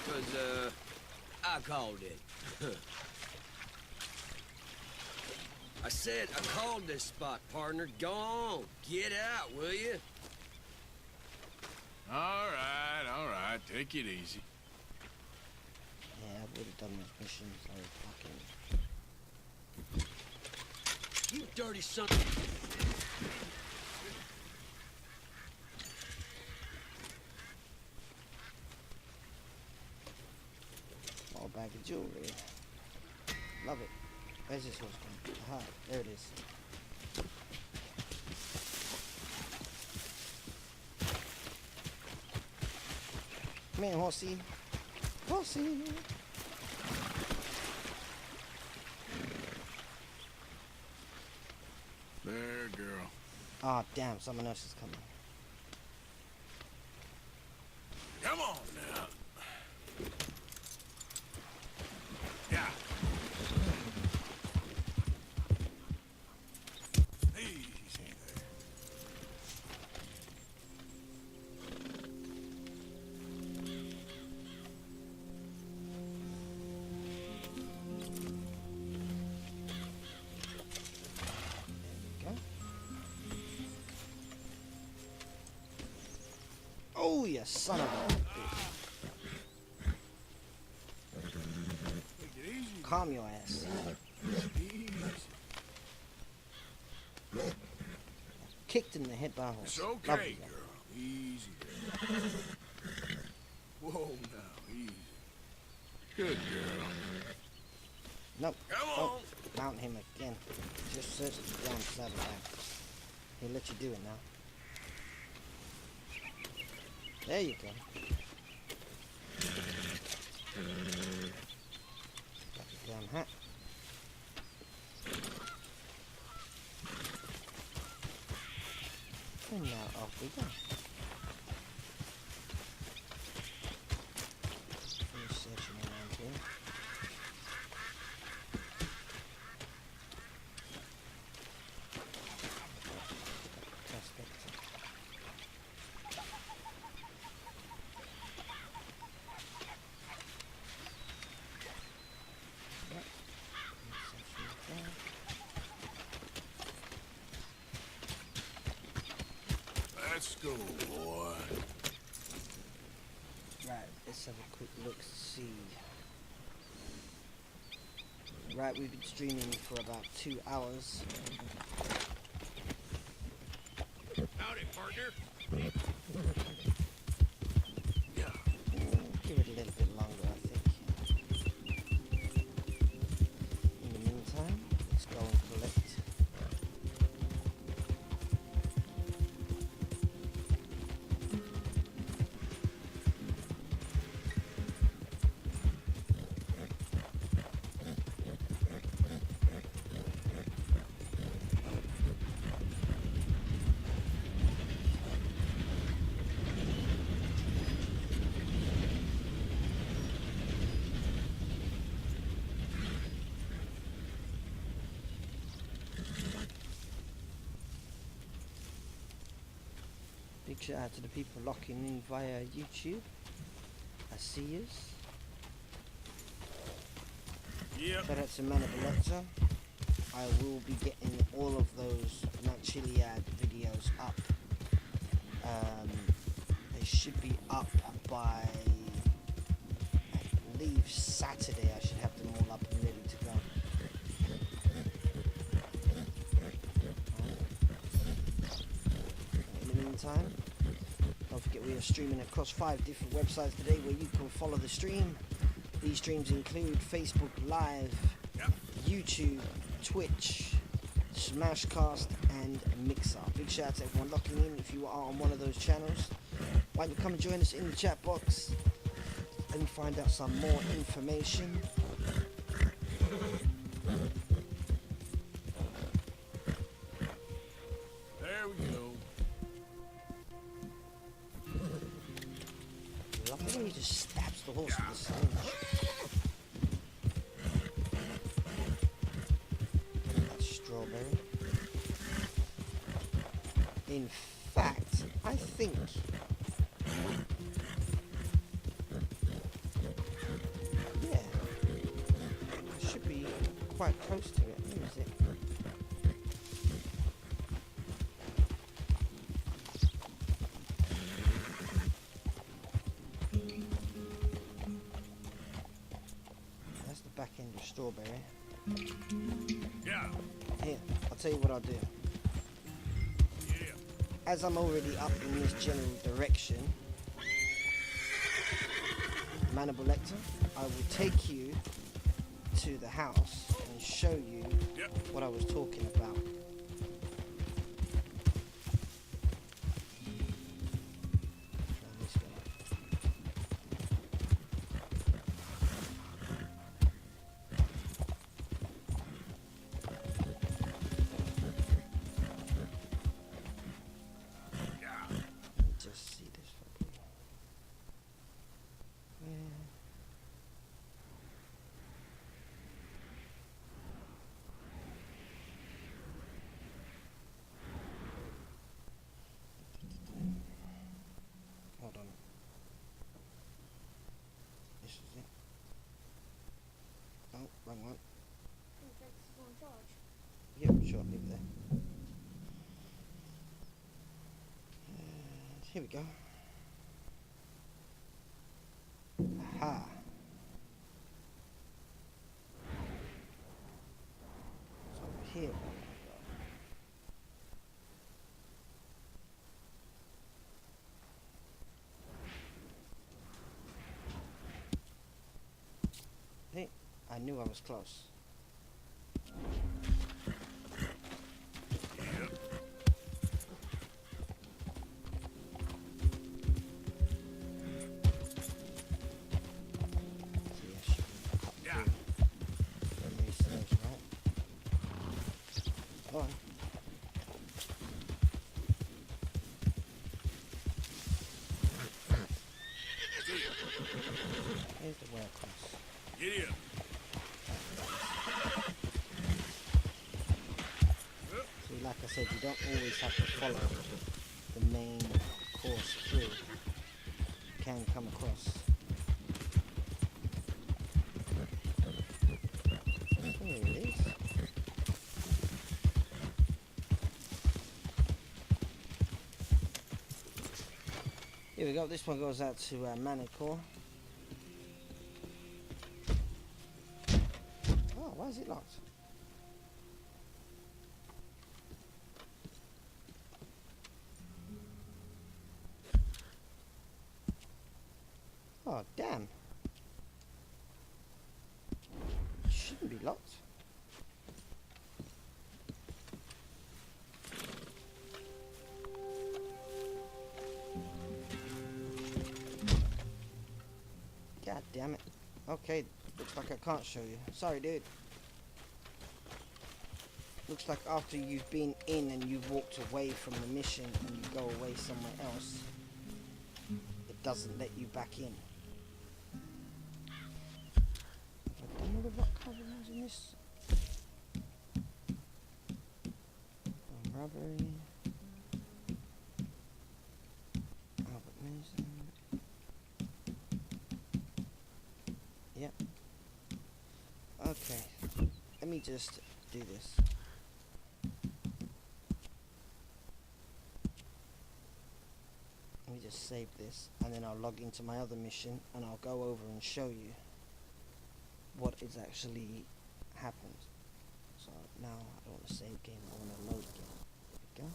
Because, I called it. I said I called this spot, partner. Go on. Get out, will you? All right. Take it easy. Yeah, I would have done this mission, so fucking... You dirty son. Small bag of jewelry. Love it. Where's this horse going? Aha, there it is. Come here, horsey. Horsey. There, girl. Ah, damn, someone else is coming. Come on now. Yeah. Easy there. Oh, you son of a bitch. Calm your ass. Kicked in the head by a horse. It's okay, Lovely, girl. Easy there. Whoa, now, easy. Good girl. Nope. Come Oh, on. mount him again. Just search the ground saddle back. He'll let you do it now. There you go. Got the damn hat. And now off we go. Finish searching around here. Let's go, boy. Right, let's have a quick look to see. Right, we've been streaming for about 2 hours. Howdy, partner. Give it a little bit longer, I think. In the meantime, let's go and collect. Big shout out to the people locking in via YouTube. I see yous. Yep. Shout out to Manaboletta. I will be getting all of those Chiliad videos up. They should be up by, I believe, Saturday. I should have them all up and ready to go. In the meantime, don't forget we are streaming across 5 different websites today where you can follow the stream. These streams include Facebook Live, YouTube, Twitch, Smashcast, and Mixer. Big shout out to everyone locking in. If you are on one of those channels, why don't you come and join us in the chat box and find out some more information. There we go. I love the way he just stabs the horse with the sling. That's strawberry. In fact, I think yeah, should be quite close to it. Where is it? That's the back end of strawberry. Yeah. Here, I'll tell you what I'll do. As I'm already up in this general direction, Manaboletta, I will take you to the house and show you what I was talking about. Just see this properly. Hold on. This is it. Oh, wrong one. Yep, sure, leave it there. Here we go. Aha. It's over here. Hey, I knew I was close. Yep. 1, Here's the way across. Giddy up. See, like I said, you don't always have to follow the main course through. You can come across. Here it is. Here we go. This one goes out to Manicore. Oh, why is it locked? Oh, damn. It shouldn't be locked. God damn it. Okay, looks like I can't show you. Sorry, dude. Looks like after you've been in and you've walked away from the mission and you go away somewhere else, it doesn't let you back in. Have I done all the rock coverings in this? Robbery. Albert Mason. Yep. Okay. Let me just do this. Let me just save this and then I'll log into my other mission and I'll go over and show you what is actually happened. So now I don't want to save game, I want to load game. There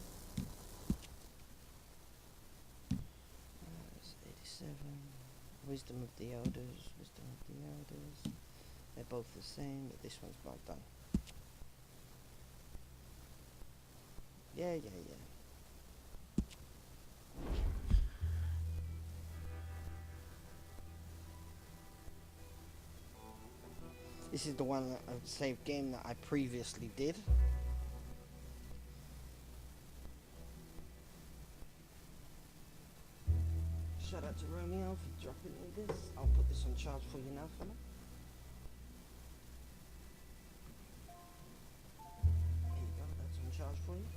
we go. It's 87. Wisdom of the Elders, Wisdom of the Elders. They're both the same, but this one's not done. Yeah. This is the one that I've saved game that I previously did. Shout out to Romeo for dropping me this. I'll put this on charge for you now, fella. Here you go, that's on charge for you.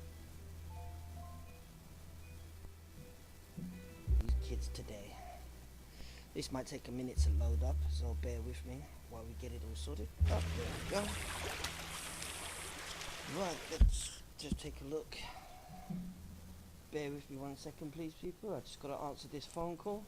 These kids today. This might take a minute to load up, so bear with me while we get it all sorted. Oh, there we go. Right, let's just take a look. Bear with me 1 second, please, people. I just got to answer this phone call.